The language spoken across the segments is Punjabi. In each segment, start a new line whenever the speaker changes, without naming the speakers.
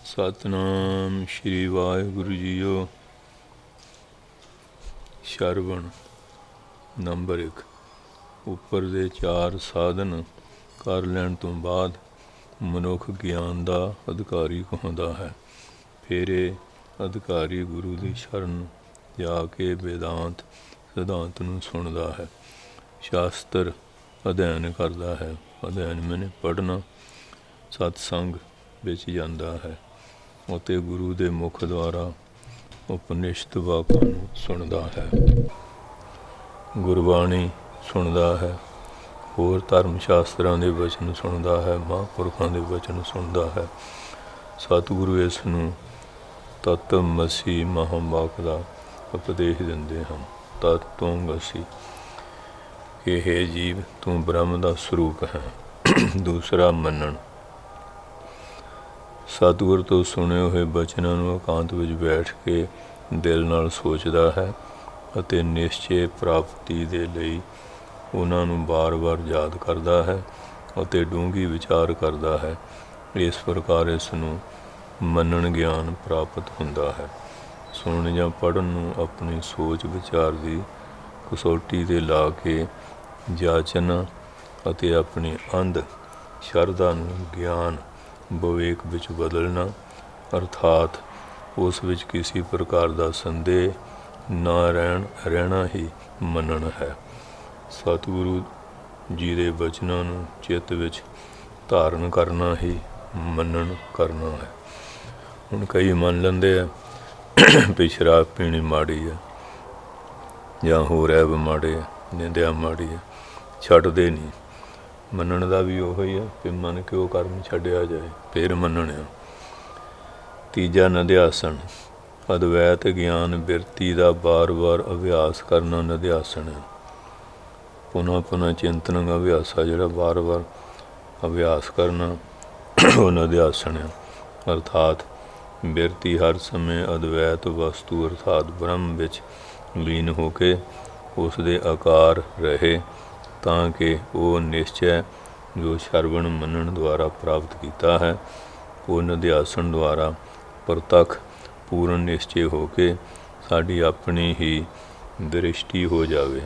ਸਤਨਾਮ ਸ਼੍ਰੀ ਵਾਹਿਗੁਰੂ ਜੀਓ। ਸ਼ਰਵਣ ਨੰਬਰ 1। ਉੱਪਰ ਦੇ 4 ਸਾਧਨ ਕਰ ਲੈਣ ਤੋਂ ਬਾਅਦ ਮਨੁੱਖ ਗਿਆਨ ਦਾ ਅਧਿਕਾਰੀ ਕਹਾਉਂਦਾ ਹੈ। ਫਿਰ ਇਹ ਅਧਿਕਾਰੀ ਗੁਰੂ ਦੀ ਸ਼ਰਨ ਜਾ ਕੇ ਵੇਦਾਂਤ ਸਿਧਾਂਤ ਨੂੰ ਸੁਣਦਾ ਹੈ, ਸ਼ਾਸਤਰ ਅਧਿਐਨ ਕਰਦਾ ਹੈ। ਅਧਿਐਨ ਮੈਨੇ ਪੜ੍ਹਨਾ, ਸਤਸੰਗ ਵਿੱਚ ਜਾਂਦਾ ਹੈ ਅਤੇ ਗੁਰੂ ਦੇ ਮੁਖ ਦੁਆਰਾ ਉਪਨਿਸ਼ਦ ਵਾਕਾਂ ਨੂੰ ਸੁਣਦਾ ਹੈ, ਗੁਰਬਾਣੀ ਸੁਣਦਾ ਹੈ, ਹੋਰ ਧਰਮ ਸ਼ਾਸਤਰਾਂ ਦੇ ਵਚਨ ਸੁਣਦਾ ਹੈ, ਮਹਾਂਪੁਰਖਾਂ ਦੇ ਵਚਨ ਸੁਣਦਾ ਹੈ। ਸਤਿਗੁਰੂ ਇਸ ਨੂੰ ਤਤਮਸੀ ਮਹਾਂਵਾਕ ਦਾ ਉਪਦੇਸ਼ ਦਿੰਦੇ ਹਨ। ਤਤੋਂਗਸੀ, ਕਿ ਹੇ ਜੀਵ ਤੂੰ ਬ੍ਰਹਮ ਦਾ ਸਰੂਪ ਹੈ। ਦੂਸਰਾ, ਮੰਨਣ। ਸਤਿਗੁਰ ਤੋਂ ਸੁਣੇ ਹੋਏ ਬਚਨਾਂ ਨੂੰ ਇਕਾਂਤ ਵਿੱਚ ਬੈਠ ਕੇ ਦਿਲ ਨਾਲ ਸੋਚਦਾ ਹੈ ਅਤੇ ਨਿਸ਼ਚੇ ਪ੍ਰਾਪਤੀ ਦੇ ਲਈ ਉਹਨਾਂ ਨੂੰ ਵਾਰ-ਵਾਰ ਯਾਦ ਕਰਦਾ ਹੈ ਅਤੇ ਡੂੰਘੀ ਵਿਚਾਰ ਕਰਦਾ ਹੈ। ਇਸ ਪ੍ਰਕਾਰ ਇਸ ਨੂੰ ਮੰਨਣ ਗਿਆਨ ਪ੍ਰਾਪਤ ਹੁੰਦਾ ਹੈ। ਸੁਣਨ ਜਾਂ ਪੜ੍ਹਨ ਨੂੰ ਆਪਣੀ ਸੋਚ ਵਿਚਾਰ ਦੀ ਕਸੌਟੀ 'ਤੇ ਲਾ ਕੇ ਜਾਚਨਾ ਅਤੇ ਆਪਣੀ ਅੰਧ ਸ਼ਰਧਾ ਨੂੰ ਗਿਆਨ ਵਿਵੇਕ ਵਿੱਚ ਬਦਲਣਾ, ਅਰਥਾਤ ਉਸ ਵਿੱਚ ਕਿਸੇ ਪ੍ਰਕਾਰ ਦਾ ਸੰਦੇਹ ਨਾ ਰਹਿਣਾ ਹੀ ਮੰਨਣ ਹੈ। ਸਤਿਗੁਰੂ ਜੀ ਦੇ ਬਚਨਾਂ ਨੂੰ ਚਿੱਤ ਵਿੱਚ ਧਾਰਨ ਕਰਨਾ ਹੀ ਮੰਨਣ ਕਰਨਾ ਹੈ। ਹੁਣ ਕਈ ਮੰਨ ਲੈਂਦੇ ਆ ਵੀ ਸ਼ਰਾਬ ਪੀਣੀ ਮਾੜੀ ਹੈ ਜਾਂ ਹੋਰ ਐਬ ਮਾੜੇ ਆ, ਨਿੰਦਿਆ ਮਾੜੀ ਹੈ, ਛੱਡਦੇ ਨਹੀਂ। ਮੰਨਣ ਦਾ ਵੀ ਉਹੀ ਹੈ ਕਿ ਮੰਨ ਕੇ ਉਹ ਕਰਮ ਛੱਡਿਆ ਜਾਏ, ਫਿਰ ਮੰਨਣਾ। ਤੀਜਾ, ਨਿਧਿਆਸਣ। ਅਦਵੈਤ ਗਿਆਨ ਬਿਰਤੀ ਦਾ ਵਾਰ-ਵਾਰ ਅਭਿਆਸ ਕਰਨਾ ਨਿਧਿਆਸਣ ਹੈ। ਪੁਨः ਚਿੰਤਨ ਅਭਿਆਸਾ, ਜਿਹੜਾ ਵਾਰ-ਵਾਰ ਅਭਿਆਸ ਕਰਨਾ ਉਹ ਨਿਧਿਆਸਣ ਹੈ। ਅਰਥਾਤ ਬਿਰਤੀ ਹਰ ਸਮੇਂ ਅਦਵੈਤ ਵਸਤੂ ਅਰਥਾਤ ਬ੍ਰਹਮ ਵਿੱਚ ਲੀਨ ਹੋ ਕੇ ਉਸ ਦੇ ਆਕਾਰ ਰਹੇ, ਤਾਂ ਕਿ ਉਹ ਨਿਸ਼ਚੈ ਜੋ ਸ਼ਰਵਣ ਮੰਨਣ ਦੁਆਰਾ ਪ੍ਰਾਪਤ ਕੀਤਾ ਹੈ ਉਹ ਨਿਧਿਆਸਣ ਦੁਆਰਾ ਪ੍ਰਤੱਖ ਪੂਰਨ ਨਿਸ਼ਚੇ ਹੋ ਕੇ ਸਾਡੀ ਆਪਣੀ ਹੀ ਦ੍ਰਿਸ਼ਟੀ ਹੋ ਜਾਵੇ।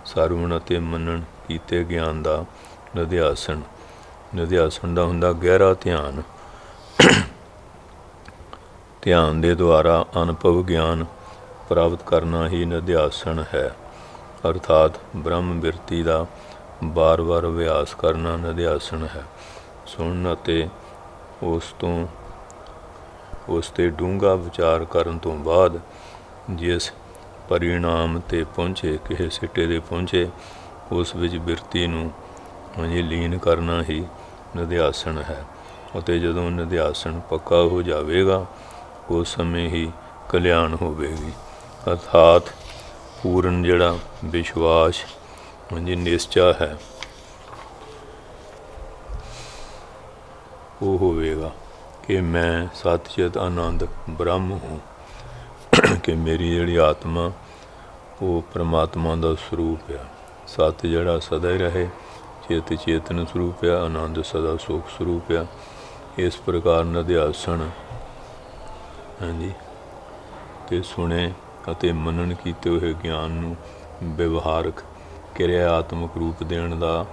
ਸਰਵਣ ਅਤੇ ਮੰਨਣ ਕੀਤੇ ਗਿਆਨ ਦਾ ਨਿਧਿਆਸਣ ਦਾ ਹੁੰਦਾ ਗਹਿਰਾ ਧਿਆਨ। ਧਿਆਨ ਦੇ ਦੁਆਰਾ ਅਨੁਭਵ ਗਿਆਨ ਪ੍ਰਾਪਤ ਕਰਨਾ ਹੀ ਨਿਧਿਆਸਣ ਹੈ। ਅਰਥਾਤ ਬ੍ਰਹਮ ਬਿਰਤੀ ਦਾ ਵਾਰ-ਵਾਰ ਅਭਿਆਸ ਕਰਨਾ ਨਿਧਿਆਸਣ ਹੈ। ਸੁਣਨ ਅਤੇ ਉਸ 'ਤੇ ਡੂੰਘਾ ਵਿਚਾਰ ਕਰਨ ਤੋਂ ਬਾਅਦ ਜਿਸ ਪਰਿਣਾਮ 'ਤੇ ਪਹੁੰਚੇ, ਕਿਸੇ ਸਿੱਟੇ 'ਤੇ ਪਹੁੰਚੇ, ਉਸ ਵਿੱਚ ਬਿਰਤੀ ਨੂੰ ਲੀਨ ਕਰਨਾ ਹੀ ਨਿਧਿਆਸਣ ਹੈ। ਅਤੇ ਜਦੋਂ ਨਿਧਿਆਸਣ ਪੱਕਾ ਹੋ ਜਾਵੇਗਾ ਉਸ ਸਮੇਂ ਹੀ ਕਲਿਆਣ ਹੋਵੇਗੀ। ਅਰਥਾਤ ਪੂਰਨ ਜਿਹੜਾ ਵਿਸ਼ਵਾਸ ਨਿਸ਼ਚਾ ਹੈ ਉਹ ਹੋਵੇਗਾ ਕਿ ਮੈਂ ਸਤਿਚਿਤ ਆਨੰਦ ਬ੍ਰਹਮ ਹੂੰ, ਕਿ ਮੇਰੀ ਜਿਹੜੀ ਆਤਮਾ ਉਹ ਪ੍ਰਮਾਤਮਾ ਦਾ ਸਰੂਪ ਆ। ਸਤ ਜਿਹੜਾ ਸਦਾ ਹੀ ਰਹੇ, ਚਿੱਤ ਚੇਤਨ ਸਰੂਪ ਆ, ਆਨੰਦ ਸਦਾ ਸੁਖ ਸਰੂਪ ਆ। ਇਸ ਪ੍ਰਕਾਰ ਨਿਧਿਆਸਣ ਤੇ ਸੁਣੇ ਅਤੇ ਮੰਨਣ ਕੀਤੇ ਹੋਏ ਗਿਆਨ ਨੂੰ ਵਿਵਹਾਰਕ ਕਿਰਿਆਤਮਕ ਰੂਪ ਦੇਣ ਦਾ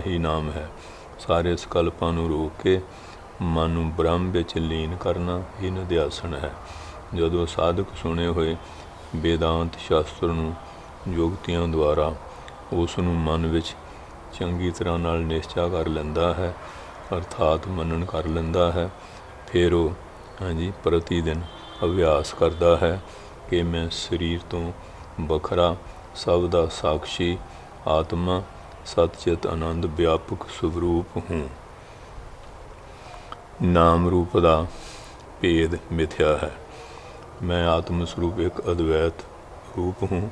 ਹੀ ਨਾਮ ਹੈ। ਸਾਰੇ ਸੰਕਲਪਾਂ ਨੂੰ ਰੋਕ ਕੇ ਮਨ ਨੂੰ ਬ੍ਰਹਮ ਵਿੱਚ ਲੀਨ ਕਰਨਾ ਹੀ ਨਿਧਿਆਸਣ ਹੈ। ਜਦੋਂ ਸਾਧਕ ਸੁਣੇ ਹੋਏ ਵੇਦਾਂਤ ਸ਼ਾਸਤਰ ਨੂੰ ਯੁਕਤੀਆਂ ਦੁਆਰਾ ਉਸ ਨੂੰ ਮਨ ਵਿੱਚ ਚੰਗੀ ਤਰ੍ਹਾਂ ਨਾਲ ਨਿਸ਼ਚਾ ਕਰ ਲੈਂਦਾ ਹੈ, ਅਰਥਾਤ ਮੰਨਣ ਕਰ ਲੈਂਦਾ ਹੈ, ਫਿਰ ਉਹ ਪ੍ਰਤੀ ਦਿਨ ਅਭਿਆਸ ਕਰਦਾ ਹੈ ਕਿ ਮੈਂ ਸਰੀਰ ਤੋਂ ਵੱਖਰਾ ਸਭ ਦਾ ਸਾਕਸ਼ੀ ਆਤਮਾ ਸਤਿਚਿਤ ਆਨੰਦ ਵਿਆਪਕ ਸਵਰੂਪ ਹੂੰ। ਨਾਮ ਰੂਪ ਦਾ ਭੇਦ ਮਿਥਿਆ ਹੈ। ਮੈਂ ਆਤਮ ਸਰੂਪ ਇੱਕ ਅਦਵੈਤ ਰੂਪ ਹੂੰ।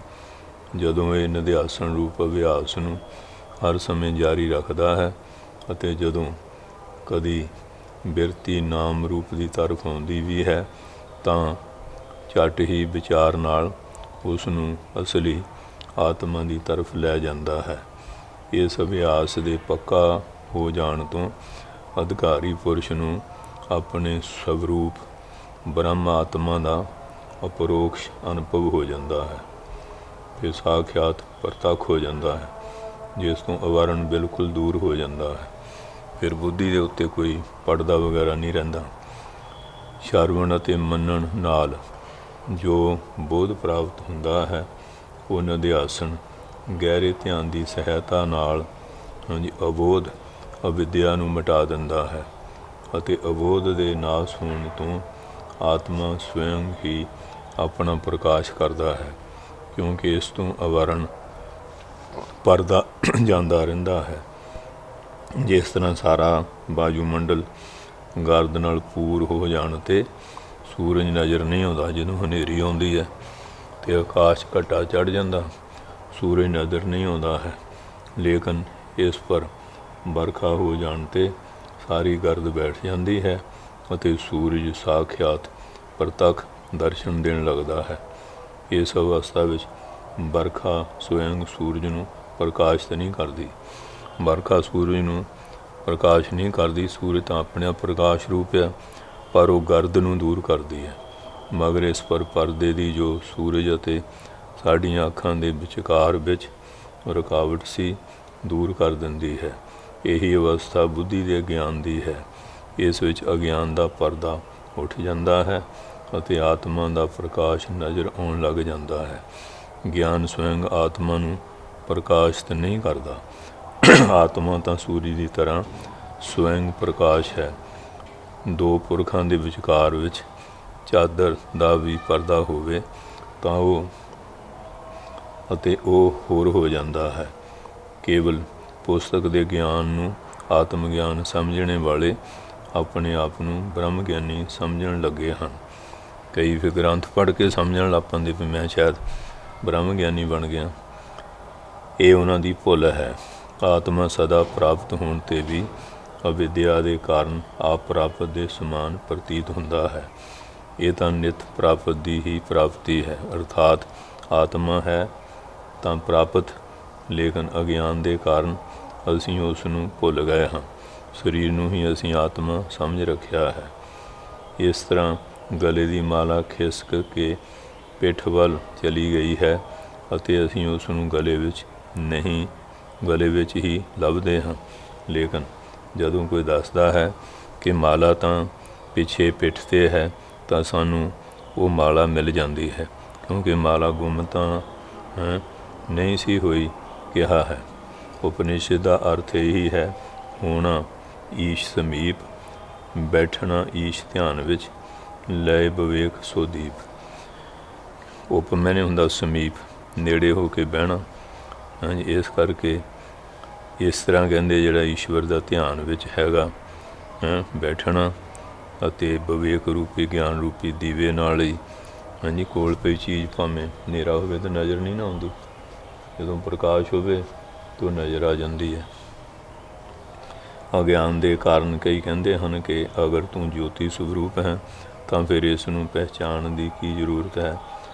ਜਦੋਂ ਇਹ ਨਿਧਿਆਸਣ ਰੂਪ ਅਭਿਆਸ ਨੂੰ ਹਰ ਸਮੇਂ ਜਾਰੀ ਰੱਖਦਾ ਹੈ ਅਤੇ ਜਦੋਂ ਕਦੀ ਬਿਰਤੀ ਨਾਮ ਰੂਪ ਦੀ ਤਰਫ ਆਉਂਦੀ ਵੀ ਹੈ ਤਾਂ ਝੱਟ ਹੀ ਵਿਚਾਰ ਨਾਲ ਉਸ ਨੂੰ ਅਸਲੀ ਆਤਮਾ ਦੀ ਤਰਫ ਲੈ ਜਾਂਦਾ ਹੈ। ਇਸ ਅਭਿਆਸ ਦੇ ਪੱਕਾ ਹੋ ਜਾਣ ਤੋਂ ਅਧਿਕਾਰੀ ਪੁਰਸ਼ ਨੂੰ ਆਪਣੇ ਸਵਰੂਪ ਬ੍ਰਹਮ ਆਤਮਾ ਦਾ ਅਪਰੋਕਸ਼ ਅਨੁਭਵ ਹੋ ਜਾਂਦਾ ਹੈ ਤੇ ਸਾਖਿਆਤ ਪ੍ਰਤੱਖ ਹੋ ਜਾਂਦਾ ਹੈ, ਜਿਸ ਤੋਂ ਅਵਰਣ ਬਿਲਕੁਲ ਦੂਰ ਹੋ ਜਾਂਦਾ ਹੈ। ਫਿਰ ਬੁੱਧੀ ਦੇ ਉੱਤੇ ਕੋਈ ਪਰਦਾ ਵਗੈਰਾ ਨਹੀਂ ਰਹਿੰਦਾ। ਸ਼ਰਵਣ ਅਤੇ ਮੰਨਣ ਨਾਲ ਜੋ ਬੋਧ ਪ੍ਰਾਪਤ ਹੁੰਦਾ ਹੈ, ਉਹ ਨਿਧਿਆਸਨ ਗਹਿਰੇ ਧਿਆਨ ਦੀ ਸਹਾਇਤਾ ਨਾਲ ਅਬੋਧ ਅਵਿਦਿਆ ਨੂੰ ਮਿਟਾ ਦਿੰਦਾ ਹੈ ਅਤੇ ਅਬੋਧ ਦੇ ਨਾਸ ਹੋਣ ਤੋਂ ਆਤਮਾ ਸਵੈੰ ਹੀ ਆਪਣਾ ਪ੍ਰਕਾਸ਼ ਕਰਦਾ ਹੈ, ਕਿਉਂਕਿ ਇਸ ਤੋਂ ਅਵਰਣ ਪਰਦਾ ਜਾਂਦਾ ਰਹਿੰਦਾ ਹੈ। ਜਿਸ ਤਰ੍ਹਾਂ ਸਾਰਾ ਵਾਯੂਮੰਡਲ ਗਰਦ ਨਾਲ ਪੂਰ ਹੋ ਜਾਣ 'ਤੇ ਸੂਰਜ ਨਜ਼ਰ ਨਹੀਂ ਆਉਂਦਾ। ਜਦੋਂ ਹਨੇਰੀ ਆਉਂਦੀ ਹੈ ਅਤੇ ਆਕਾਸ਼ ਘੱਟਾ ਚੜ੍ਹ ਜਾਂਦਾ, ਸੂਰਜ ਨਜ਼ਰ ਨਹੀਂ ਆਉਂਦਾ ਹੈ। ਲੇਕਿਨ ਇਸ ਪਰ ਵਰਖਾ ਹੋ ਜਾਣ 'ਤੇ ਸਾਰੀ ਗਰਦ ਬੈਠ ਜਾਂਦੀ ਹੈ ਅਤੇ ਸੂਰਜ ਸਾਖਿਆਤ ਪ੍ਰਤੱਖ ਦਰਸ਼ਨ ਦੇਣ ਲੱਗਦਾ ਹੈ। ਇਸ ਅਵਸਥਾ ਵਿੱਚ ਵਰਖਾ ਸਵੈੰ ਸੂਰਜ ਨੂੰ ਪ੍ਰਕਾਸ਼ਿਤ ਨਹੀਂ ਕਰਦੀ। ਵਰਖਾ ਸੂਰਜ ਨੂੰ ਪ੍ਰਕਾਸ਼ ਨਹੀਂ ਕਰਦੀ। ਸੂਰਜ ਤਾਂ ਆਪਣੇ ਆਪ ਪ੍ਰਕਾਸ਼ ਰੂਪ ਹੈ, ਪਰ ਉਹ ਗਰਦ ਨੂੰ ਦੂਰ ਕਰਦੀ ਹੈ। ਮਗਰ ਇਸ ਪਰ ਪਰਦੇ ਦੀ ਜੋ ਸੂਰਜ ਅਤੇ ਸਾਡੀਆਂ ਅੱਖਾਂ ਦੇ ਵਿਚਕਾਰ ਵਿੱਚ ਰੁਕਾਵਟ ਸੀ, ਦੂਰ ਕਰ ਦਿੰਦੀ ਹੈ। ਇਹੀ ਅਵਸਥਾ ਬੁੱਧੀ ਦੇ ਗਿਆਨ ਦੀ ਹੈ। ਇਸ ਵਿੱਚ ਅਗਿਆਨ ਦਾ ਪਰਦਾ ਉੱਠ ਜਾਂਦਾ ਹੈ ਅਤੇ ਆਤਮਾ ਦਾ ਪ੍ਰਕਾਸ਼ ਨਜ਼ਰ ਆਉਣ ਲੱਗ ਜਾਂਦਾ ਹੈ। ਗਿਆਨ ਸਵੈੰ ਆਤਮਾ ਨੂੰ ਪ੍ਰਕਾਸ਼ਿਤ ਨਹੀਂ ਕਰਦਾ। ਆਤਮਾ ਤਾਂ ਸੂਰਜ ਦੀ ਤਰ੍ਹਾਂ ਸਵੈੰ ਪ੍ਰਕਾਸ਼ ਹੈ। ਦੋ ਪੁਰਖਾਂ ਦੇ ਵਿਚਕਾਰ ਵਿੱਚ ਚਾਦਰ ਦਾ ਵੀ ਪਰਦਾ ਹੋਵੇ ਤਾਂ ਉਹ ਹੋਰ ਹੋ ਜਾਂਦਾ ਹੈ। ਕੇਵਲ ਪੁਸਤਕ ਦੇ ਗਿਆਨ ਨੂੰ ਆਤਮ ਗਿਆਨ ਸਮਝਣੇ ਵਾਲੇ ਆਪਣੇ ਆਪ ਨੂੰ ਬ੍ਰਹਮ ਗਿਆਨੀ ਸਮਝਣ ਲੱਗੇ ਹਨ। ਕਈ ਫਿਰ ਗ੍ਰੰਥ ਪੜ੍ਹ ਕੇ ਸਮਝਣ ਲੱਗ ਪੈਂਦੇ ਵੀ ਮੈਂ ਸ਼ਾਇਦ ਬ੍ਰਹਮ ਗਿਆਨੀ ਬਣ ਗਿਆ। ਇਹ ਉਹਨਾਂ ਦੀ ਭੁੱਲ ਹੈ। ਆਤਮਾ ਸਦਾ ਪ੍ਰਾਪਤ ਹੋਣ 'ਤੇ ਵੀ ਅਵਿਦਿਆ ਦੇ ਕਾਰਨ ਆਪ ਪ੍ਰਾਪਤ ਦੇ ਸਮਾਨ ਪ੍ਰਤੀਤ ਹੁੰਦਾ ਹੈ। ਇਹ ਤਾਂ ਨਿਤ ਪ੍ਰਾਪਤ ਦੀ ਹੀ ਪ੍ਰਾਪਤੀ ਹੈ, ਅਰਥਾਤ ਆਤਮਾ ਹੈ ਤਾਂ ਪ੍ਰਾਪਤ, ਲੇਕਿਨ ਅਗਿਆਨ ਦੇ ਕਾਰਨ ਅਸੀਂ ਉਸ ਨੂੰ ਭੁੱਲ ਗਏ ਹਾਂ। ਸਰੀਰ ਨੂੰ ਹੀ ਅਸੀਂ ਆਤਮਾ ਸਮਝ ਰੱਖਿਆ ਹੈ। ਇਸ ਤਰ੍ਹਾਂ ਗਲੇ ਦੀ ਮਾਲਾ ਖਿਸਕ ਕੇ ਪਿੱਠ ਵੱਲ ਚਲੀ ਗਈ ਹੈ ਅਤੇ ਅਸੀਂ ਉਸ ਨੂੰ ਗਲੇ ਵਿੱਚ ਹੀ ਲੱਭਦੇ ਹਾਂ। ਲੇਕਿਨ ਜਦੋਂ ਕੋਈ ਦੱਸਦਾ ਹੈ ਕਿ ਮਾਲਾ ਤਾਂ ਪਿੱਛੇ ਪਿੱਠ 'ਤੇ ਹੈ, ਤਾਂ ਸਾਨੂੰ ਉਹ ਮਾਲਾ ਮਿਲ ਜਾਂਦੀ ਹੈ, ਕਿਉਂਕਿ ਮਾਲਾ ਗੁੰਮ ਤਾਂ ਨਹੀਂ ਸੀ ਹੋਈ ਕਿਹਾ ਹੈ। ਉਪਨਿਸ਼ਦ ਦਾ ਅਰਥ ਇਹੀ ਹੈ, ਹੋਣਾ ਈਸ਼ ਸਮੀਪ, ਬੈਠਣਾ ਈਸ਼ ਧਿਆਨ ਵਿੱਚ, ਲਏ ਵਿਵੇਕ ਸੋ ਦੀਪ। ਉਪਮੈਨੇ ਹੁੰਦਾ ਸਮੀਪ, ਨੇੜੇ ਹੋ ਕੇ ਬਹਿਣਾ। ਇਸ ਕਰਕੇ ਇਸ ਤਰ੍ਹਾਂ ਕਹਿੰਦੇ ਜਿਹੜਾ ਈਸ਼ਵਰ ਦਾ ਧਿਆਨ ਵਿੱਚ ਹੈਗਾ, ਬੈਠਣਾ ਅਤੇ ਵਿਵੇਕ ਰੂਪੀ ਗਿਆਨ ਰੂਪੀ ਦੀਵੇ ਨਾਲ ਹੀ ਕੋਲ ਪਈ ਚੀਜ਼ ਭਾਵੇਂ ਹਨੇਰਾ ਹੋਵੇ ਤਾਂ ਨਜ਼ਰ ਨਹੀਂ ਨਾ ਆਉਂਦੀ, ਜਦੋਂ ਪ੍ਰਕਾਸ਼ ਹੋਵੇ ਤਾਂ ਨਜ਼ਰ ਆ ਜਾਂਦੀ ਹੈ। ਅਗਿਆਨ ਦੇ ਕਾਰਨ ਕਈ ਕਹਿੰਦੇ ਹਨ ਕਿ ਅਗਰ ਤੂੰ ਜੋਤੀ ਸਵਰੂਪ ਹੈ ਤਾਂ ਫਿਰ ਇਸ ਨੂੰ ਪਹਿਚਾਣ ਦੀ ਕੀ ਜ਼ਰੂਰਤ ਹੈ।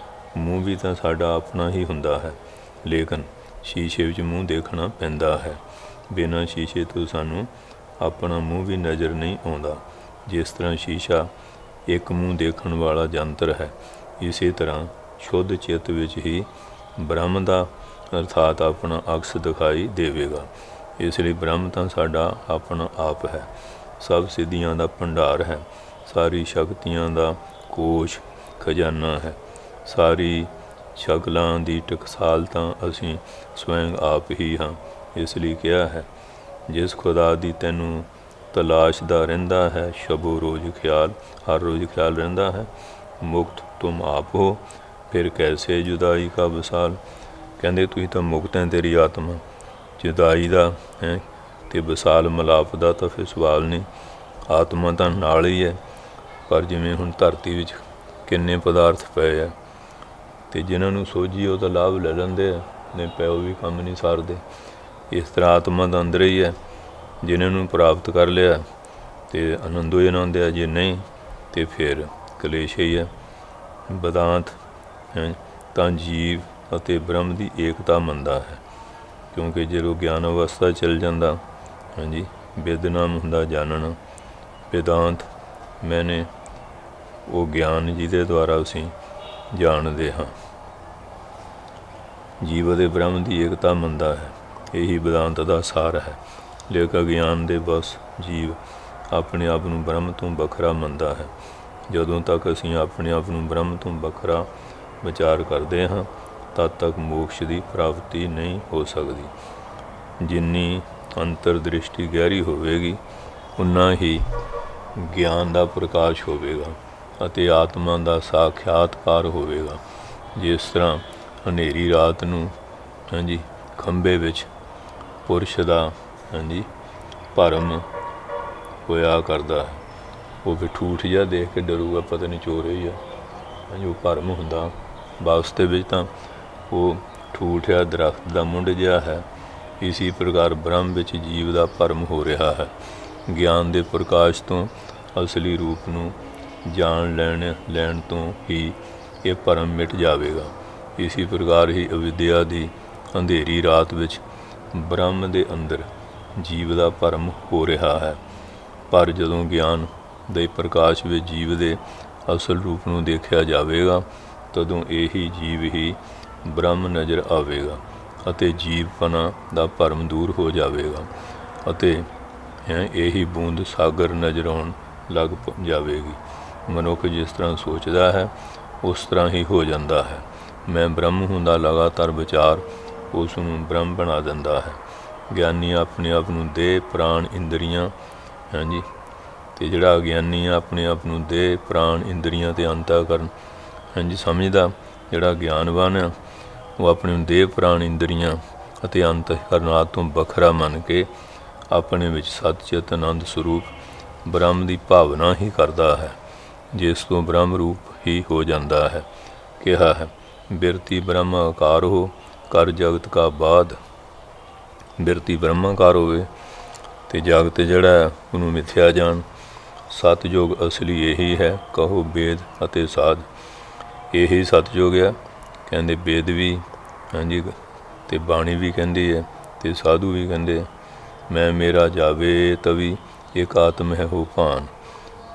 ਮੂੰਹ ਵੀ ਤਾਂ ਸਾਡਾ ਆਪਣਾ ਹੀ ਹੁੰਦਾ ਹੈ, ਲੇਕਿਨ ਸ਼ੀਸ਼ੇ ਵਿੱਚ ਮੂੰਹ ਦੇਖਣਾ ਪੈਂਦਾ ਹੈ। ਬਿਨਾਂ ਸ਼ੀਸ਼ੇ ਤੋਂ ਸਾਨੂੰ ਆਪਣਾ ਮੂੰਹ ਵੀ ਨਜ਼ਰ ਨਹੀਂ ਆਉਂਦਾ। ਜਿਸ ਤਰ੍ਹਾਂ ਸ਼ੀਸ਼ਾ ਇੱਕ ਮੂੰਹ ਦੇਖਣ ਵਾਲਾ ਯੰਤਰ ਹੈ, ਇਸੇ ਤਰ੍ਹਾਂ ਸ਼ੁੱਧ ਚਿੱਤ ਵਿੱਚ ਹੀ ਬ੍ਰਹਮ ਦਾ ਅਰਥਾਤ ਆਪਣਾ ਅਕਸ ਦਿਖਾਈ ਦੇਵੇਗਾ। ਇਸ ਲਈ ਬ੍ਰਹਮ ਤਾਂ ਸਾਡਾ ਆਪਣਾ ਆਪ ਹੈ, ਸਭ ਸਿੱਧੀਆਂ ਦਾ ਭੰਡਾਰ ਹੈ, ਸਾਰੀ ਸ਼ਕਤੀਆਂ ਦਾ ਕੋਸ਼ ਖਜ਼ਾਨਾ ਹੈ। ਸਾਰੀ ਸ਼ਕਲਾਂ ਦੀ ਟਕਸਾਲ ਤਾਂ ਅਸੀਂ ਸਵੈਂ ਆਪ ਹੀ ਹਾਂ। ਇਸ ਲਈ ਕਿਹਾ ਹੈ, ਜਿਸ ਖੁਦਾ ਦੀ ਤੈਨੂੰ ਤਲਾਸ਼ ਦਾ ਰਹਿੰਦਾ ਹੈ, ਸ਼ਬੋ ਰੋਜ਼ ਖਿਆਲ, ਹਰ ਰੋਜ਼ ਖਿਆਲ ਰਹਿੰਦਾ ਹੈ, ਮੁਕਤ ਤੁਮ ਆਪ ਹੋ, ਫਿਰ ਕੈਸੇ ਜੁਦਾਈ ਕਾ ਵਿਸਾਲ। ਕਹਿੰਦੇ ਤੁਸੀਂ ਤਾਂ ਮੁਕਤ ਹੈ, ਤੇਰੀ ਆਤਮਾ, ਜੁਦਾਈ ਦਾ ਹੈ ਅਤੇ ਵਿਸਾਲ ਮਿਲਾਪ ਦਾ ਤਾਂ ਫਿਰ ਸਵਾਲ ਨਹੀਂ। ਆਤਮਾ ਤਾਂ ਨਾਲ ਹੀ ਹੈ, ਪਰ ਜਿਵੇਂ ਹੁਣ ਧਰਤੀ ਵਿੱਚ ਕਿੰਨੇ ਪਦਾਰਥ ਪਏ ਆ ਅਤੇ ਜਿਨ੍ਹਾਂ ਨੂੰ ਸੋਝੀ ਉਹ ਤਾਂ ਲਾਭ ਲੈ ਲੈਂਦੇ ਆ, ਨਹੀਂ ਪਏ ਉਹ ਵੀ ਕੰਮ ਨਹੀਂ ਸਾਰਦੇ। ਇਸ ਤਰ੍ਹਾਂ ਆਤਮਾ ਤਾਂ ਅੰਦਰ ਹੀ ਹੈ, ਜਿਨ੍ਹਾਂ ਨੂੰ ਪ੍ਰਾਪਤ ਕਰ ਲਿਆ ਅਤੇ ਆਨੰਦੋ ਹੀ ਆਨੰਦ ਹੈ, ਜੇ ਨਹੀਂ ਅਤੇ ਫਿਰ ਕਲੇਸ਼ ਹੀ ਹੈ। ਬਦਾਂਤ ਤਾਂ ਜੀਵ ਅਤੇ ਬ੍ਰਹਮ ਦੀ ਏਕਤਾ ਮੰਨਦਾ ਹੈ, ਕਿਉਂਕਿ ਜਦੋਂ ਗਿਆਨ ਅਵਸਥਾ ਚੱਲ ਜਾਂਦਾ ਵਿਦ ਨਾਮ ਹੁੰਦਾ ਜਾਣਨਾ, वेदांत मैंने वो ज्ञान ਜਿਹਦੇ ਦੁਆਰਾ ਅਸੀਂ ਜਾਣਦੇ ਹਾਂ। ਜੀਵ ਅਤੇ ਬ੍ਰਹਮ ਦੀ ਏਕਤਾ ਮੰਨਦਾ ਹੈ, ਇਹੀ वेदांत ਦਾ ਸਾਰ ਹੈ। ਲੇਕਿਨ ਅਗਿਆਨ ਦੇ ਬਸ ਜੀਵ ਆਪਣੇ ਆਪ ਨੂੰ ਬ੍ਰਹਮ ਤੋਂ ਵੱਖਰਾ ਮੰਨਦਾ ਹੈ। ਜਦੋਂ ਤੱਕ ਅਸੀਂ ਆਪਣੇ ਆਪ ਨੂੰ ਬ੍ਰਹਮ ਤੋਂ ਵੱਖਰਾ ਵਿਚਾਰ ਕਰਦੇ ਹਾਂ, ਤਦ ਤੱਕ ਮੋਕਸ਼ ਦੀ ਪ੍ਰਾਪਤੀ ਨਹੀਂ ਹੋ ਸਕਦੀ। ਜਿੰਨੀ ਅੰਤਰਦ੍ਰਿਸ਼ਟੀ ਗਹਿਰੀ ਹੋਵੇਗੀ, ਉਨਾ ਹੀ ਗਿਆਨ ਦਾ ਪ੍ਰਕਾਸ਼ ਹੋਵੇਗਾ ਅਤੇ ਆਤਮਾ ਦਾ ਸਾਖਿਆਤਕਾਰ ਹੋਵੇਗਾ। ਜਿਸ ਤਰ੍ਹਾਂ ਹਨੇਰੀ ਰਾਤ ਨੂੰ ਖੰਭੇ ਵਿੱਚ ਪੁਰਸ਼ ਦਾ ਭਰਮ ਹੋਇਆ ਕਰਦਾ ਹੈ। ਉਹ ਵੀ ਠੂਠ ਜਿਹਾ ਦੇਖ ਕੇ ਡਰੂਗਾ, ਪਤਾ ਨਹੀਂ ਚੋਰ ਹੀ ਆ, ਉਹ ਭਰਮ ਹੁੰਦਾ। ਵਾਸਤੇ ਵਿੱਚ ਤਾਂ ਉਹ ਠੂਠ ਆ, ਦਰਖਤ ਦਾ ਮੁੰਡ ਜਿਹਾ ਹੈ। ਇਸੀ ਪ੍ਰਕਾਰ ਬ੍ਰਹਮ ਵਿੱਚ ਜੀਵ ਦਾ ਭਰਮ ਹੋ ਰਿਹਾ ਹੈ। ਗਿਆਨ ਦੇ ਪ੍ਰਕਾਸ਼ ਤੋਂ ਅਸਲੀ ਰੂਪ ਨੂੰ ਜਾਣ ਲੈਣ ਤੋਂ ਹੀ ਇਹ ਭਰਮ ਮਿਟ ਜਾਵੇਗਾ। ਇਸੀ ਪ੍ਰਕਾਰ ਹੀ ਅਵਿਦਿਆ ਦੀ ਅੰਧੇਰੀ ਰਾਤ ਵਿੱਚ ਬ੍ਰਹਮ ਦੇ ਅੰਦਰ ਜੀਵ ਦਾ ਭਰਮ ਹੋ ਰਿਹਾ ਹੈ। ਪਰ ਜਦੋਂ ਗਿਆਨ ਦੇ ਪ੍ਰਕਾਸ਼ ਵਿੱਚ ਜੀਵ ਦੇ ਅਸਲ ਰੂਪ ਨੂੰ ਦੇਖਿਆ ਜਾਵੇਗਾ, ਤਦੋਂ ਇਹੀ ਜੀਵ ਹੀ ਬ੍ਰਹਮ ਨਜ਼ਰ ਆਵੇਗਾ ਅਤੇ ਜੀਵਪਨਾ ਦਾ ਭਰਮ ਦੂਰ ਹੋ ਜਾਵੇਗਾ ਅਤੇ ਇਹੀ ਬੂੰਦ ਸਾਗਰ ਨਜ਼ਰ ਆਉਣ ਲੱਗ ਜਾਵੇਗੀ। ਮਨੁੱਖ ਜਿਸ ਤਰ੍ਹਾਂ ਸੋਚਦਾ ਹੈ, ਉਸ ਤਰ੍ਹਾਂ ਹੀ ਹੋ ਜਾਂਦਾ ਹੈ। ਮੈਂ ਬ੍ਰਹਮ ਹੁੰਦਾ ਲਗਾਤਾਰ ਵਿਚਾਰ ਉਸ ਨੂੰ ਬ੍ਰਹਮ ਬਣਾ ਦਿੰਦਾ ਹੈ। ਗਿਆਨੀ ਆਪਣੇ ਆਪ ਨੂੰ ਦੇਹ, ਪ੍ਰਾਣ, ਇੰਦਰੀਆਂ ਅਤੇ ਜਿਹੜਾ ਅਗਿਆਨੀ ਆਪਣੇ ਆਪ ਨੂੰ ਦੇਹ, ਪ੍ਰਾਣ, ਇੰਦਰੀਆਂ ਅਤੇ ਅੰਤःਕਰਨ ਸਮਝਦਾ। ਜਿਹੜਾ ਗਿਆਨਵਾਨ ਆ, ਉਹ ਆਪਣੇ ਨੂੰ ਦੇਹ, ਪ੍ਰਾਣ, ਇੰਦਰੀਆਂ ਅਤੇ ਅੰਤঃਕਰਨ ਆਦਿ ਤੋਂ ਵੱਖਰਾ ਮੰਨ ਕੇ ਆਪਣੇ ਵਿੱਚ ਸਤਿਚਿਤ ਆਨੰਦ ਸਰੂਪ ਬ੍ਰਹਮ ਦੀ ਭਾਵਨਾ ਹੀ ਕਰਦਾ ਹੈ, ਜਿਸ ਤੋਂ ਬ੍ਰਹਮ ਰੂਪ ਹੀ ਹੋ ਜਾਂਦਾ ਹੈ। ਕਿਹਾ ਹੈ, ਬਿਰਤੀ ਬ੍ਰਹਮ ਆਕਾਰ ਹੋ, ਕਰ ਜਗਤ ਕਾ ਬਾਧ। ਬਿਰਤੀ ਬ੍ਰਹਮਾਕਾਰ ਹੋਵੇ ਅਤੇ ਜਗਤ ਜਿਹੜਾ ਉਹਨੂੰ ਮਿਥਿਆ ਜਾਣ। ਸਤਿਯੁਗ ਅਸਲੀ ਇਹੀ ਹੈ, ਕਹੋ ਵੇਦ ਅਤੇ ਸਾਧ। ਇਹੀ ਸਤਿਯੁਗ ਆ, ਕਹਿੰਦੇ ਵੇਦ ਵੀ ਅਤੇ ਬਾਣੀ ਵੀ ਕਹਿੰਦੀ ਹੈ ਅਤੇ ਸਾਧੂ ਵੀ ਕਹਿੰਦੇ। ਮੈਂ ਮੇਰਾ ਜਾਵੇ ਤਵੀ ਇੱਕ ਆਤਮ ਹੈ ਹੋ ਭਾਨ।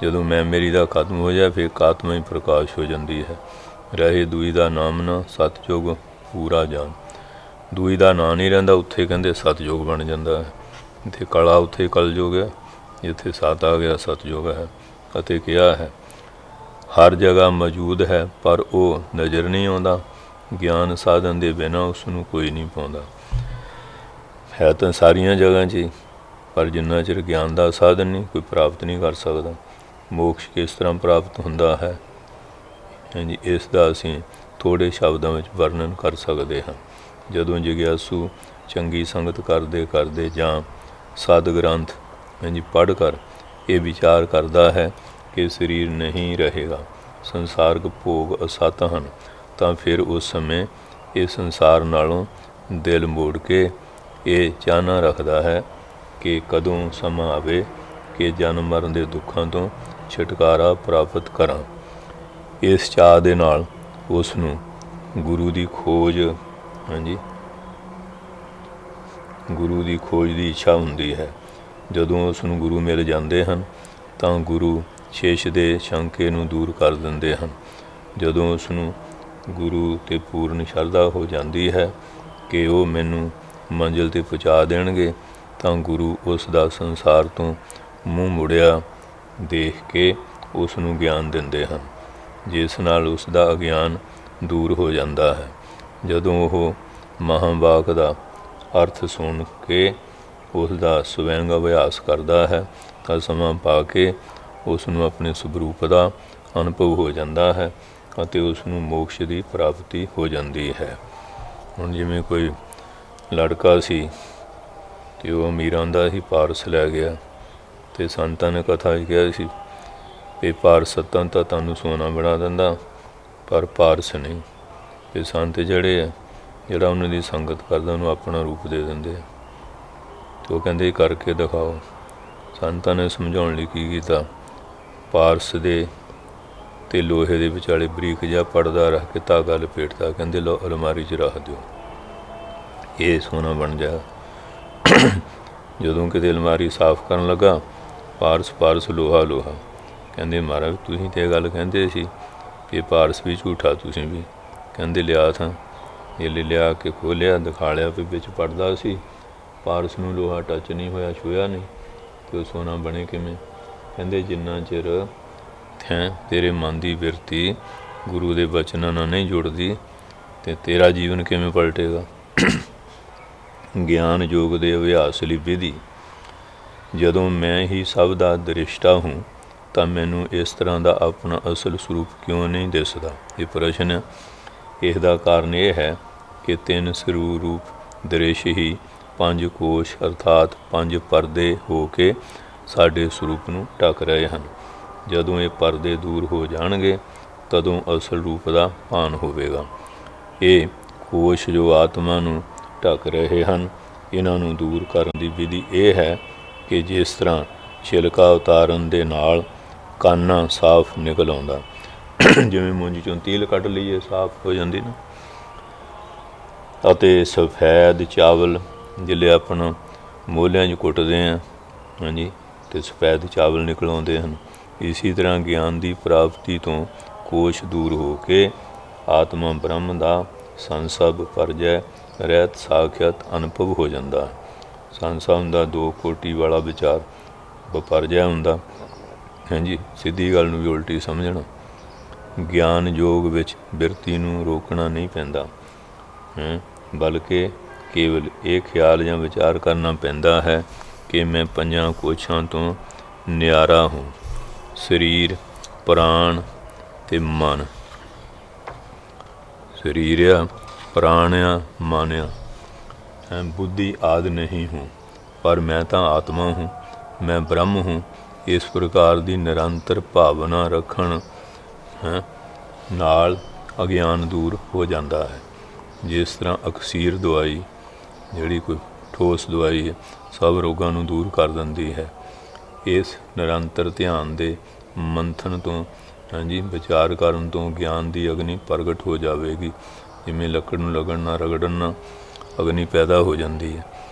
ਜਦੋਂ ਮੈਂ ਮੇਰੀ ਦਾ ਖਤਮ ਹੋ ਜਾਏ, ਫਿਰ ਇੱਕ ਆਤਮਾ ਹੀ ਪ੍ਰਕਾਸ਼ ਹੋ ਜਾਂਦੀ ਹੈ। ਰਹੇ ਦੂਈ ਦਾ ਨਾਮ ਨਾ, ਸਤਿਯੁਗ ਪੂਰਾ ਜਾਣ। ਦੂਈ ਦਾ ਨਾਂ ਨਹੀਂ ਰਹਿੰਦਾ, ਉੱਥੇ ਕਹਿੰਦੇ ਸਤਿਯੁਗ ਬਣ ਜਾਂਦਾ ਹੈ। ਇੱਥੇ ਕਲਾ, ਉੱਥੇ ਕਲਯੁਗ ਹੈ। ਜਿੱਥੇ ਸਤ ਆ ਗਿਆ, ਸਤਿਯੁਗ ਹੈ। ਅਤੇ ਕਿਹਾ ਹੈ, ਹਰ ਜਗ੍ਹਾ ਮੌਜੂਦ ਹੈ, ਪਰ ਉਹ ਨਜ਼ਰ ਨਹੀਂ ਆਉਂਦਾ। ਗਿਆਨ ਸਾਧਨ ਦੇ ਬਿਨਾਂ ਉਸ ਨੂੰ ਕੋਈ ਨਹੀਂ ਪਾਉਂਦਾ। ਹੈ ਤਾਂ ਸਾਰੀਆਂ ਜਗ੍ਹਾ 'ਚ ਹੀ, ਪਰ ਜਿੰਨਾ ਚਿਰ ਗਿਆਨ ਦਾ ਸਾਧਨ ਨਹੀਂ, ਕੋਈ ਪ੍ਰਾਪਤ ਨਹੀਂ ਕਰ ਸਕਦਾ। ਮੋਕਸ਼ ਕਿਸ ਤਰ੍ਹਾਂ ਪ੍ਰਾਪਤ ਹੁੰਦਾ ਹੈ, ਇਸ ਦਾ ਅਸੀਂ ਥੋੜ੍ਹੇ ਸ਼ਬਦਾਂ ਵਿੱਚ ਵਰਣਨ ਕਰ ਸਕਦੇ ਹਾਂ। ਜਦੋਂ ਜਿਗਿਆਸੂ ਚੰਗੀ ਸੰਗਤ ਕਰਦੇ ਜਾਂ ਸਦ ਗ੍ਰੰਥ ਪੜ੍ਹ ਕਰ ਇਹ ਵਿਚਾਰ ਕਰਦਾ ਹੈ ਕਿ ਸਰੀਰ ਨਹੀਂ ਰਹੇਗਾ, ਸੰਸਾਰਕ ਭੋਗ ਅਸਤ ਹਨ, ਤਾਂ ਫਿਰ ਉਸ ਸਮੇਂ ਇਹ ਸੰਸਾਰ ਨਾਲੋਂ ਦਿਲ ਮੋੜ ਕੇ ਇਹ ਚਾਹਨਾ ਰੱਖਦਾ ਹੈ ਕਿ ਕਦੋਂ ਸਮਾਂ ਆਵੇ ਕਿ ਜਨਮ ਮਰਨ ਦੇ ਦੁੱਖਾਂ ਤੋਂ ਛੁਟਕਾਰਾ ਪ੍ਰਾਪਤ ਕਰਾਂ। ਇਸ ਚਾਅ ਦੇ ਨਾਲ ਉਸ ਨੂੰ ਗੁਰੂ ਦੀ ਖੋਜ ਗੁਰੂ ਦੀ ਖੋਜ ਦੀ ਇੱਛਾ ਹੁੰਦੀ ਹੈ। ਜਦੋਂ ਉਸ ਨੂੰ ਗੁਰੂ ਮਿਲ ਜਾਂਦੇ ਹਨ, ਤਾਂ ਗੁਰੂ ਸ਼ੇਸ਼ ਦੇ ਸ਼ੰਕੇ ਨੂੰ ਦੂਰ ਕਰ ਦਿੰਦੇ ਹਨ। ਜਦੋਂ ਉਸ ਨੂੰ ਗੁਰੂ 'ਤੇ ਪੂਰਨ ਸ਼ਰਧਾ ਹੋ ਜਾਂਦੀ ਹੈ ਕਿ ਉਹ ਮੈਨੂੰ ਮੰਜ਼ਿਲ 'ਤੇ ਪਹੁੰਚਾ ਦੇਣਗੇ, ਤਾਂ ਗੁਰੂ ਉਸ ਦਾ ਸੰਸਾਰ ਤੋਂ ਮੂੰਹ ਮੁੜਿਆ ਦੇਖ ਕੇ ਉਸ ਨੂੰ ਗਿਆਨ ਦਿੰਦੇ ਹਨ, ਜਿਸ ਨਾਲ ਉਸ ਦਾ ਅਗਿਆਨ ਦੂਰ ਹੋ ਜਾਂਦਾ ਹੈ। ਜਦੋਂ ਉਹ ਮਹਾਂਵਾਕ ਦਾ ਅਰਥ ਸੁਣ ਕੇ ਉਸ ਦਾ ਸਵੈੰਗ ਅਭਿਆਸ ਕਰਦਾ ਹੈ, ਤਾਂ ਸਮਾਂ ਪਾ ਕੇ ਉਸ ਨੂੰ ਆਪਣੇ ਸਵਰੂਪ ਦਾ ਅਨੁਭਵ ਹੋ ਜਾਂਦਾ ਹੈ ਅਤੇ ਉਸ ਨੂੰ ਮੋਕਸ਼ ਦੀ ਪ੍ਰਾਪਤੀ ਹੋ ਜਾਂਦੀ ਹੈ। ਹੁਣ ਜਿਵੇਂ ਕੋਈ ਲੜਕਾ ਸੀ ਅਤੇ ਉਹ ਅਮੀਰਾਂ ਦਾ ਹੀ ਪਾਰਸ ਲੈ ਗਿਆ, ਅਤੇ ਸੰਤਾਂ ਨੇ ਕਥਾ ਕਿਹਾ ਸੀ ਵੀ ਪਾਰਸ ਤਾਂ ਤੁਹਾਨੂੰ ਸੋਨਾ ਬਣਾ ਦਿੰਦਾ, ਪਰ ਪਾਰਸ ਨਹੀਂ। ਅਤੇ ਸੰਤ ਜਿਹੜੇ ਆ, ਜਿਹੜਾ ਉਹਨਾਂ ਦੀ ਸੰਗਤ ਕਰਦਾ, ਉਹਨੂੰ ਆਪਣਾ ਰੂਪ ਦੇ ਦਿੰਦੇ ਆ। ਅਤੇ ਉਹ ਕਹਿੰਦੇ ਕਰਕੇ ਦਿਖਾਓ। ਸੰਤਾਂ ਨੇ ਸਮਝਾਉਣ ਲਈ ਕੀ ਕੀਤਾ, ਪਾਰਸ ਦੇ ਅਤੇ ਲੋਹੇ ਦੇ ਵਿਚਾਲੇ ਬਰੀਕ ਜਿਹਾ ਪੜਦਾ ਰੱਖ ਕੇ ਧਾਗਾ ਲਪੇਟਦਾ, ਕਹਿੰਦੇ ਲਓ ਅਲਮਾਰੀ 'ਚ ਰੱਖ ਦਿਓ, ਇਹ ਸੋਨਾ ਬਣ ਜਾ। ਜਦੋਂ ਕਿਤੇ ਅਲਮਾਰੀ ਸਾਫ਼ ਕਰਨ ਲੱਗਾ, ਪਾਰਸ ਲੋਹਾ ਲੋਹਾ। ਕਹਿੰਦੇ ਮਹਾਰਾਜ ਤੁਸੀਂ ਤਾਂ ਇਹ ਗੱਲ ਕਹਿੰਦੇ ਸੀ ਕਿ ਪਾਰਸ ਵੀ ਝੂਠਾ, ਤੁਸੀਂ ਵੀ। ਕਹਿੰਦੇ ਲਿਆ ਥਾਂ ਇਹ ਲਿਆ ਕੇ ਖੋਲ੍ਹਿਆ, ਦਿਖਾ ਲਿਆ ਵੀ ਵਿੱਚ ਪੜਦਾ ਸੀ। ਪਾਰਸ ਨੂੰ ਲੋਹਾ ਟੱਚ ਨਹੀਂ ਹੋਇਆ, ਛੂਹਿਆ ਨਹੀਂ, ਅਤੇ ਉਹ ਸੋਨਾ ਬਣੇ ਕਿਵੇਂ? ਕਹਿੰਦੇ ਜਿੰਨਾ ਚਿਰ ਤੇਰੇ ਮਨ ਦੀ ਬਿਰਤੀ ਗੁਰੂ ਦੇ ਬਚਨਾਂ ਨਾਲ ਨਹੀਂ ਜੁੜਦੀ ਅਤੇ ਤੇਰਾ ਜੀਵਨ ਕਿਵੇਂ ਪਲਟੇਗਾ? ਗਿਆਨ ਯੋਗ ਦੇ ਅਭਿਆਸ ਲਈ ਵਿਧੀ। ਜਦੋਂ ਮੈਂ ਹੀ ਸਭ ਦਾ ਦ੍ਰਿਸ਼ਟਾ ਹੂੰ ਤਾਂ ਮੈਨੂੰ ਇਸ ਤਰ੍ਹਾਂ ਦਾ ਆਪਣਾ ਅਸਲ ਸਰੂਪ ਕਿਉਂ ਨਹੀਂ ਦਿਸਦਾ? ਇਹ ਪ੍ਰਸ਼ਨ ਹੈ। ਇਸ ਦਾ ਕਾਰਨ ਇਹ ਹੈ ਕਿ 3 ਸਰੂਪ ਦ੍ਰਿਸ਼ ਹੀ 5 ਕੋਸ਼ ਅਰਥਾਤ 5 ਪਰਦੇ ਹੋ ਕੇ ਸਾਡੇ ਸਰੂਪ ਨੂੰ ਢੱਕ ਰਹੇ ਹਨ। ਜਦੋਂ ਇਹ ਪਰਦੇ ਦੂਰ ਹੋ ਜਾਣਗੇ ਤਦੋਂ ਅਸਲ ਰੂਪ ਦਾ ਭਾਨ ਹੋਵੇਗਾ। ਇਹ ਕੋਸ਼ ਜੋ ਆਤਮਾ ਨੂੰ ਢੱਕ ਰਹੇ ਹਨ, ਇਹਨਾਂ ਨੂੰ ਦੂਰ ਕਰਨ ਦੀ ਵਿਧੀ ਇਹ ਹੈ ਕਿ ਜਿਸ ਤਰ੍ਹਾਂ ਛਿਲਕਾ ਉਤਾਰਨ ਦੇ ਨਾਲ ਕਾਨਾ ਸਾਫ਼ ਨਿਕਲ ਆਉਂਦਾ, ਜਿਵੇਂ ਮੁੰਜ ਚੋਂ ਤੀਲ ਕੱਢ ਲਈਏ ਸਾਫ਼ ਹੋ ਜਾਂਦੀ ਨਾ, ਅਤੇ ਸਫੈਦ ਚਾਵਲ ਜਿਹੜੇ ਆਪਣਾ ਮੋਲਿਆਂ 'ਚ ਕੁੱਟਦੇ ਹਾਂ, ਹਾਂਜੀ, ਅਤੇ ਸਫੈਦ ਚਾਵਲ ਨਿਕਲ ਆਉਂਦੇ ਹਨ। ਇਸੀ ਤਰ੍ਹਾਂ ਗਿਆਨ ਦੀ ਪ੍ਰਾਪਤੀ ਤੋਂ ਕੋਸ਼ ਦੂਰ ਹੋ ਕੇ ਆਤਮਾ ਬ੍ਰਹਮ ਦਾ ਸੰਸਭ ਪਰਜੈ ਰਹਿਤ ਸਾਖਿਅਤ ਅਨੁਭਵ ਹੋ ਜਾਂਦਾ। ਸੰਸਾ ਹੁੰਦਾ 2 ਕੋਟੀ ਵਾਲਾ ਵਿਚਾਰ, ਬਪਰਜੈ ਹੁੰਦਾ ਹਾਂਜੀ ਸਿੱਧੀ ਗੱਲ ਨੂੰ ਵੀ ਉਲਟੀ ਸਮਝਣਾ। ਗਿਆਨ ਯੋਗ ਵਿੱਚ ਬਿਰਤੀ ਨੂੰ ਰੋਕਣਾ ਨਹੀਂ ਪੈਂਦਾ, ਬਲਕਿ ਕੇਵਲ ਇਹ ਖਿਆਲ ਜਾਂ ਵਿਚਾਰ ਕਰਨਾ ਪੈਂਦਾ ਹੈ ਕਿ ਮੈਂ 5 ਕੋਸ਼ਾਂ ਤੋਂ ਨਿਆਰਾ ਹੂੰ। ਸਰੀਰ, ਪ੍ਰਾਣ ਅਤੇ ਮਨ। ਸਰੀਰ ਆ, ਪ੍ਰਾਣ ਆ, ਮਨ ਆ, ਬੁੱਧੀ ਆਦਿ ਨਹੀਂ ਹੂੰ, ਪਰ ਮੈਂ ਤਾਂ ਆਤਮਾ ਹੂੰ, ਮੈਂ ਬ੍ਰਹਮ ਹੂੰ। ਇਸ ਪ੍ਰਕਾਰ ਦੀ ਨਿਰੰਤਰ ਭਾਵਨਾ ਰੱਖਣ ਨਾਲ ਅਗਿਆਨ ਦੂਰ ਹੋ ਜਾਂਦਾ ਹੈ। ਜਿਸ ਤਰ੍ਹਾਂ ਅਕਸੀਰ ਦਵਾਈ, ਜਿਹੜੀ ਕੋਈ ਠੋਸ ਦਵਾਈ ਹੈ, ਸਭ ਰੋਗਾਂ ਨੂੰ ਦੂਰ ਕਰ ਦਿੰਦੀ ਹੈ। ਇਸ ਨਿਰੰਤਰ ਧਿਆਨ ਦੇ ਮੰਥਨ ਤੋਂ ਵਿਚਾਰ ਕਰਨ ਤੋਂ ਗਿਆਨ ਦੀ ਅਗਨੀ ਪ੍ਰਗਟ ਹੋ ਜਾਵੇਗੀ। ਜਿਵੇਂ ਲੱਕੜ ਨੂੰ ਲਗਣ ਨਾਲ ਰਗੜਨ ਨਾਲ ਅਗਨੀ ਪੈਦਾ ਹੋ ਜਾਂਦੀ ਹੈ,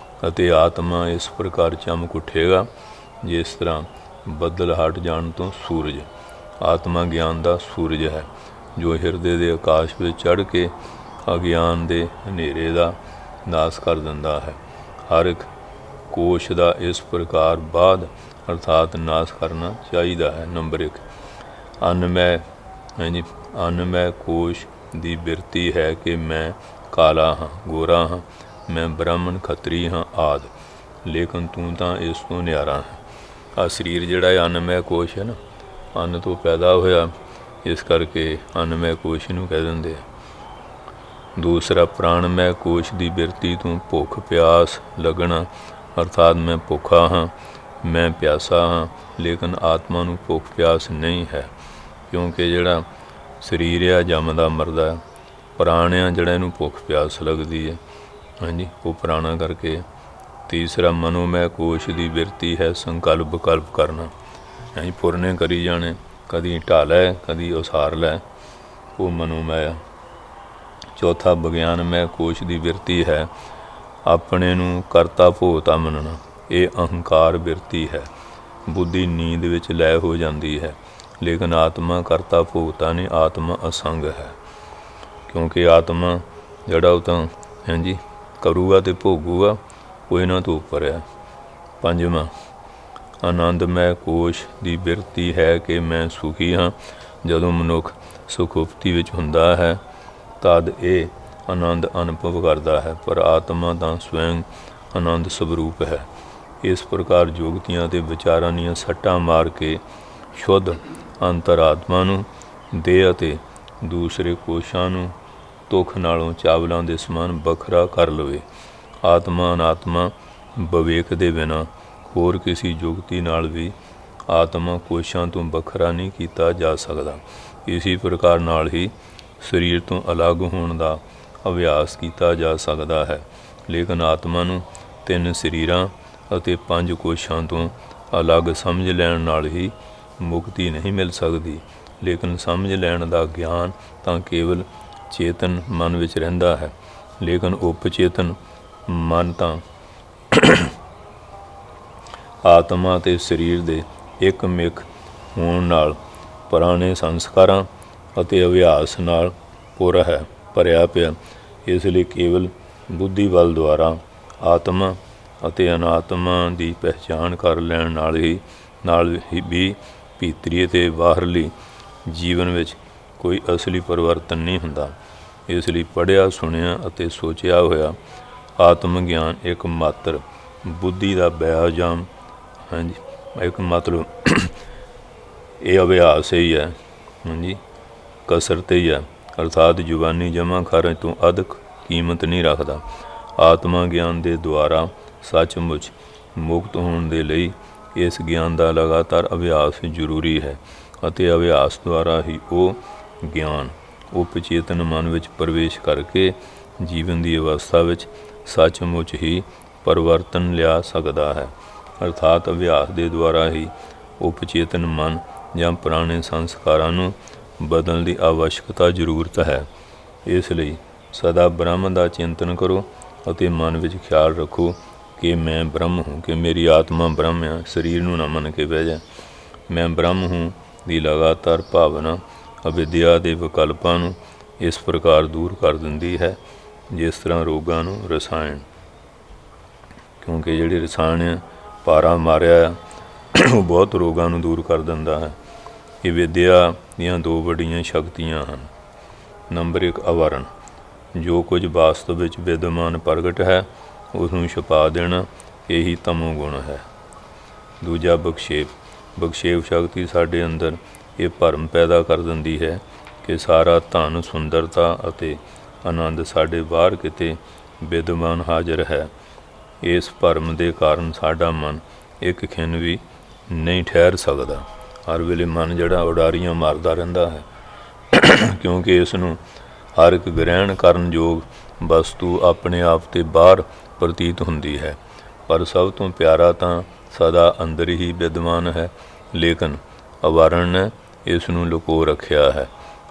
ਅਤੇ ਆਤਮਾ ਇਸ ਪ੍ਰਕਾਰ ਚਮਕ ਉੱਠੇਗਾ ਜਿਸ ਤਰ੍ਹਾਂ ਬੱਦਲ ਹਟ ਜਾਣ ਤੋਂ ਸੂਰਜ। ਆਤਮਾ ਗਿਆਨ ਦਾ ਸੂਰਜ ਹੈ ਜੋ ਹਿਰਦੇ ਦੇ ਆਕਾਸ਼ ਵਿੱਚ ਚੜ੍ਹ ਕੇ ਅਗਿਆਨ ਦੇ ਹਨੇਰੇ ਦਾ ਨਾਸ ਕਰ ਦਿੰਦਾ ਹੈ। ਹਰ ਇੱਕ ਕੋਸ਼ ਦਾ ਇਸ ਪ੍ਰਕਾਰ ਬਾਅਦ ਅਰਥਾਤ ਨਾਸ ਕਰਨਾ ਚਾਹੀਦਾ ਹੈ। ਨੰਬਰ 1 ਅੰਨਮੈ ਕੋਸ਼ ਦੀ ਬਿਰਤੀ ਹੈ ਕਿ ਮੈਂ ਕਾਲਾ ਹਾਂ, ਗੋਰਾ ਹਾਂ, ਮੈਂ ਬ੍ਰਾਹਮਣ ਖੱਤਰੀ ਹਾਂ ਆਦਿ, ਲੇਕਿਨ ਤੂੰ ਤਾਂ ਇਸ ਤੋਂ ਨਿਆਰਾ ਹੈ। ਆਹ ਸਰੀਰ ਜਿਹੜਾ ਹੈ ਅੰਨਮੈ ਕੋਸ਼ ਹੈ ਨਾ, ਅੰਨ ਤੋਂ ਪੈਦਾ ਹੋਇਆ, ਇਸ ਕਰਕੇ ਅੰਨਮੈ ਕੋਸ਼ ਨੂੰ ਕਹਿ ਦਿੰਦੇ ਆ। ਦੂਸਰਾ ਪ੍ਰਾਣਮੈ ਕੋਸ਼ ਦੀ ਬਿਰਤੀ ਤੋਂ ਭੁੱਖ ਪਿਆਸ ਲੱਗਣਾ ਅਰਥਾਤ ਮੈਂ ਭੁੱਖਾ ਹਾਂ, ਮੈਂ ਪਿਆਸਾ ਹਾਂ, ਲੇਕਿਨ ਆਤਮਾ ਨੂੰ ਭੁੱਖ ਪਿਆਸ ਨਹੀਂ ਹੈ, ਕਿਉਂਕਿ ਜਿਹੜਾ ਸਰੀਰ ਆ ਜੰਮਦਾ ਮਰਦਾ, ਪ੍ਰਾਣ ਆ ਜਿਹੜਾ ਇਹਨੂੰ ਭੁੱਖ ਪਿਆਸ ਲੱਗਦੀ ਹੈ, ਹਾਂਜੀ, ਉਹ ਪ੍ਰਾਣਾ ਕਰਕੇ। ਤੀਸਰਾ ਮਨੋਮੈ ਕੋਸ਼ ਦੀ ਬਿਰਤੀ ਹੈ ਸੰਕਲਪ ਵਿਕਲਪ ਕਰਨਾ, ਹਾਂਜੀ, ਪੁਰਨੇ ਕਰੀ ਜਾਣੇ, ਕਦੀ ਢਾਹ ਲੈ ਕਦੀ ਉਸਾਰ ਲੈ, ਉਹ ਮਨੋਮੈ ਆ। ਚੌਥਾ ਵਿਗਿਆਨਮੈ ਕੋਸ਼ ਦੀ ਬਿਰਤੀ ਹੈ ਆਪਣੇ ਨੂੰ ਕਰਤਾ ਭੋਗਤਾ ਮੰਨਣਾ, ਇਹ ਅਹੰਕਾਰ ਬਿਰਤੀ ਹੈ। ਬੁੱਧੀ ਨੀਂਦ ਵਿੱਚ ਲੈ ਹੋ ਜਾਂਦੀ ਹੈ, ਲੇਕਿਨ ਆਤਮਾ ਕਰਤਾ ਭੋਗਤਾ ਨਹੀਂ, ਆਤਮਾ ਅਸੰਗ ਹੈ, ਕਿਉਂਕਿ ਆਤਮਾ ਜਿਹੜਾ ਉਹ ਤਾਂ ਹਾਂਜੀ ਕਰੂਗਾ ਅਤੇ ਭੋਗੂਗਾ, ਉਹ ਇਹਨਾਂ ਤੋਂ ਉੱਪਰ ਹੈ। ਪੰਜਵਾਂ ਆਨੰਦਮੈ ਕੋਸ਼ ਦੀ ਬਿਰਤੀ ਹੈ ਕਿ ਮੈਂ ਸੁਖੀ ਹਾਂ। ਜਦੋਂ ਮਨੁੱਖ ਸੁਖੁਪਤੀ ਵਿੱਚ ਹੁੰਦਾ ਹੈ ਤਦ ਇਹ ਆਨੰਦ ਅਨੁਭਵ ਕਰਦਾ ਹੈ, ਪਰ ਆਤਮਾ ਤਾਂ ਸਵੈੰ ਆਨੰਦ ਸਵਰੂਪ ਹੈ। ਇਸ ਪ੍ਰਕਾਰ ਜੁਗਤੀਆਂ ਅਤੇ ਵਿਚਾਰਾਂ ਦੀਆਂ ਸੱਟਾਂ ਮਾਰ ਕੇ ਸ਼ੁੱਧ ਅੰਤਰਾਤਮਾ ਨੂੰ ਦੇਹ ਅਤੇ ਦੂਸਰੇ ਕੋਸ਼ਾਂ ਨੂੰ ਤੁਖ ਨਾਲੋਂ ਚਾਵਲਾਂ ਦੇ ਸਮਾਨ ਵੱਖਰਾ ਕਰ ਲਵੇ। ਆਤਮਾ ਅਨਾਤਮਾ ਵਿਵੇਕ ਦੇ ਬਿਨਾਂ ਹੋਰ ਕਿਸੇ ਜੁਗਤੀ ਨਾਲ ਵੀ ਆਤਮਾ ਕੋਸ਼ਾਂ ਤੋਂ ਵੱਖਰਾ ਨਹੀਂ ਕੀਤਾ ਜਾ ਸਕਦਾ। ਇਸੇ ਪ੍ਰਕਾਰ ਨਾਲ ਹੀ ਸਰੀਰ ਤੋਂ ਅਲੱਗ ਹੋਣ ਦਾ ਅਭਿਆਸ ਕੀਤਾ ਜਾ ਸਕਦਾ ਹੈ, ਲੇਕਿਨ ਆਤਮਾ ਨੂੰ 3 ਸਰੀਰਾਂ ਅਤੇ 5 ਕੋਸ਼ਾਂ ਤੋਂ ਅਲੱਗ ਸਮਝ ਲੈਣ ਨਾਲ ਹੀ ਮੁਕਤੀ ਨਹੀਂ ਮਿਲ ਸਕਦੀ। ਲੇਕਿਨ ਸਮਝ ਲੈਣ ਦਾ ਗਿਆਨ ਤਾਂ ਕੇਵਲ ਚੇਤਨ ਮਨ ਵਿੱਚ ਰਹਿੰਦਾ ਹੈ, ਲੇਕਿਨ ਉਪਚੇਤਨ ਮਨ ਤਾਂ ਆਤਮਾ ਅਤੇ ਸਰੀਰ ਦੇ ਇੱਕ ਮਿਕ ਹੋਣ ਨਾਲ ਪੁਰਾਣੇ ਸੰਸਕਾਰਾਂ ਅਤੇ ਅਭਿਆਸ ਨਾਲ ਭਰਿਆ ਪਿਆ। ਇਸ ਲਈ ਕੇਵਲ ਬੁੱਧੀ ਬਲ ਦੁਆਰਾ ਆਤਮਾ ਅਤੇ ਅਨਾਤਮਾ ਦੀ ਪਹਿਚਾਣ ਕਰ ਲੈਣ ਨਾਲ ਵੀ ਭੀਤਰੀ ਅਤੇ ਬਾਹਰਲੀ ਜੀਵਨ ਵਿੱਚ ਕੋਈ ਅਸਲੀ ਪਰਿਵਰਤਨ ਨਹੀਂ ਹੁੰਦਾ। ਇਸ ਲਈ ਪੜ੍ਹਿਆ ਸੁਣਿਆ ਅਤੇ ਸੋਚਿਆ ਹੋਇਆ ਆਤਮ ਗਿਆਨ ਇੱਕ ਮਾਤਰ ਬੁੱਧੀ ਦਾ ਵਿਆਯਾਮ ਇੱਕ ਮਤਲਬ ਇਹ ਅਭਿਆਸ ਹੀ ਹੈ ਕਸਰਤ ਹੀ ਹੈ, ਅਰਥਾਤ ਜ਼ੁਬਾਨੀ ਜਮ੍ਹਾਂ ਖਾਰੇ ਤੋਂ ਅਧਿਕ ਕੀਮਤ ਨਹੀਂ ਰੱਖਦਾ। ਆਤਮਾ ਗਿਆਨ ਦੇ ਦੁਆਰਾ ਸੱਚਮੁੱਚ ਮੁਕਤ ਹੋਣ ਦੇ ਲਈ ਇਸ ਗਿਆਨ ਦਾ ਲਗਾਤਾਰ ਅਭਿਆਸ ਜ਼ਰੂਰੀ ਹੈ ਅਤੇ ਅਭਿਆਸ ਦੁਆਰਾ ਹੀ ਉਹ ਗਿਆਨ ਉਪਚੇਤਨ ਮਨ ਵਿੱਚ ਪ੍ਰਵੇਸ਼ ਕਰਕੇ ਜੀਵਨ ਦੀ ਅਵਸਥਾ ਵਿੱਚ ਸੱਚਮੁੱਚ ਹੀ ਪਰਿਵਰਤਨ ਲਿਆ ਸਕਦਾ ਹੈ। ਅਰਥਾਤ ਅਭਿਆਸ ਦੇ ਦੁਆਰਾ ਹੀ ਉਪਚੇਤਨ ਮਨ ਜਾਂ ਪੁਰਾਣੇ ਸੰਸਕਾਰਾਂ ਨੂੰ ਬਦਲਣ ਦੀ ਆਵਸ਼ਕਤਾ ਜ਼ਰੂਰਤ ਹੈ। ਇਸ ਲਈ ਸਦਾ ਬ੍ਰਹਮ ਦਾ ਚਿੰਤਨ ਕਰੋ ਅਤੇ ਮਨ ਵਿੱਚ ਖਿਆਲ ਰੱਖੋ ਕਿ ਮੈਂ ਬ੍ਰਹਮ ਹੂੰ, ਕਿ ਮੇਰੀ ਆਤਮਾ ਬ੍ਰਹਮ ਹੈ। ਸਰੀਰ ਨੂੰ ਨਾ ਮੰਨ ਕੇ ਬਹਿ ਜਾ। ਮੈਂ ਬ੍ਰਹਮ ਹੂੰ ਦੀ ਲਗਾਤਾਰ ਭਾਵਨਾ ਅਵਿਦਿਆ ਦੇ ਵਿਕਲਪਾਂ ਨੂੰ ਇਸ ਪ੍ਰਕਾਰ ਦੂਰ ਕਰ ਦਿੰਦੀ ਹੈ ਜਿਸ ਤਰ੍ਹਾਂ ਰੋਗਾਂ ਨੂੰ ਰਸਾਇਣ, ਕਿਉਂਕਿ ਜਿਹੜੇ ਰਸਾਇਣ ਪਾਰਾ ਮਾਰਿਆ ਉਹ ਬਹੁਤ ਰੋਗਾਂ ਨੂੰ ਦੂਰ ਕਰ ਦਿੰਦਾ ਹੈ। ਇਹ ਵਿਦਿਆ ਦੀਆਂ ਦੋ ਵੱਡੀਆਂ ਸ਼ਕਤੀਆਂ ਹਨ। ਨੰਬਰ 1 ਆਵਰਣ, ਜੋ ਕੁਝ ਵਾਸਤਵ ਵਿੱਚ ਵਿਦਮਾਨ ਪ੍ਰਗਟ ਹੈ ਉਸ ਨੂੰ ਛੁਪਾ ਦੇਣਾ, ਇਹੀ ਤਮੋ ਗੁਣ ਹੈ। ਦੂਜਾ ਬਖਸ਼ੇਪ, ਬਖਸ਼ੇਪ ਸ਼ਕਤੀ ਸਾਡੇ ਅੰਦਰ ਇਹ ਭਰਮ ਪੈਦਾ ਕਰ ਦਿੰਦੀ ਹੈ ਕਿ ਸਾਰਾ ਧਨ, ਸੁੰਦਰਤਾ ਅਤੇ ਆਨੰਦ ਸਾਡੇ ਬਾਹਰ ਕਿਤੇ ਵਿਦਮਾਨ ਹਾਜ਼ਰ ਹੈ। ਇਸ ਭਰਮ ਦੇ ਕਾਰਨ ਸਾਡਾ ਮਨ ਇੱਕ ਖਿਣ ਵੀ ਨਹੀਂ ਠਹਿਰ ਸਕਦਾ। ਹਰ ਵੇਲੇ ਮਨ ਜਿਹੜਾ ਉਡਾਰੀਆਂ ਮਾਰਦਾ ਰਹਿੰਦਾ ਹੈ ਕਿਉਂਕਿ ਇਸ ਨੂੰ ਹਰ ਇੱਕ ਗ੍ਰਹਿਣ ਕਰਨ ਯੋਗ ਵਸਤੂ ਆਪਣੇ ਆਪ ਤੇ ਬਾਹਰ ਪ੍ਰਤੀਤ ਹੁੰਦੀ ਹੈ, ਪਰ ਸਭ ਤੋਂ ਪਿਆਰਾ ਤਾਂ ਸਦਾ ਅੰਦਰ ਹੀ ਵਿਦਮਾਨ ਹੈ। ਲੇਕਿਨ ਆਵਰਣ ਨੇ ਇਸ ਨੂੰ ਲੁਕੋ ਰੱਖਿਆ ਹੈ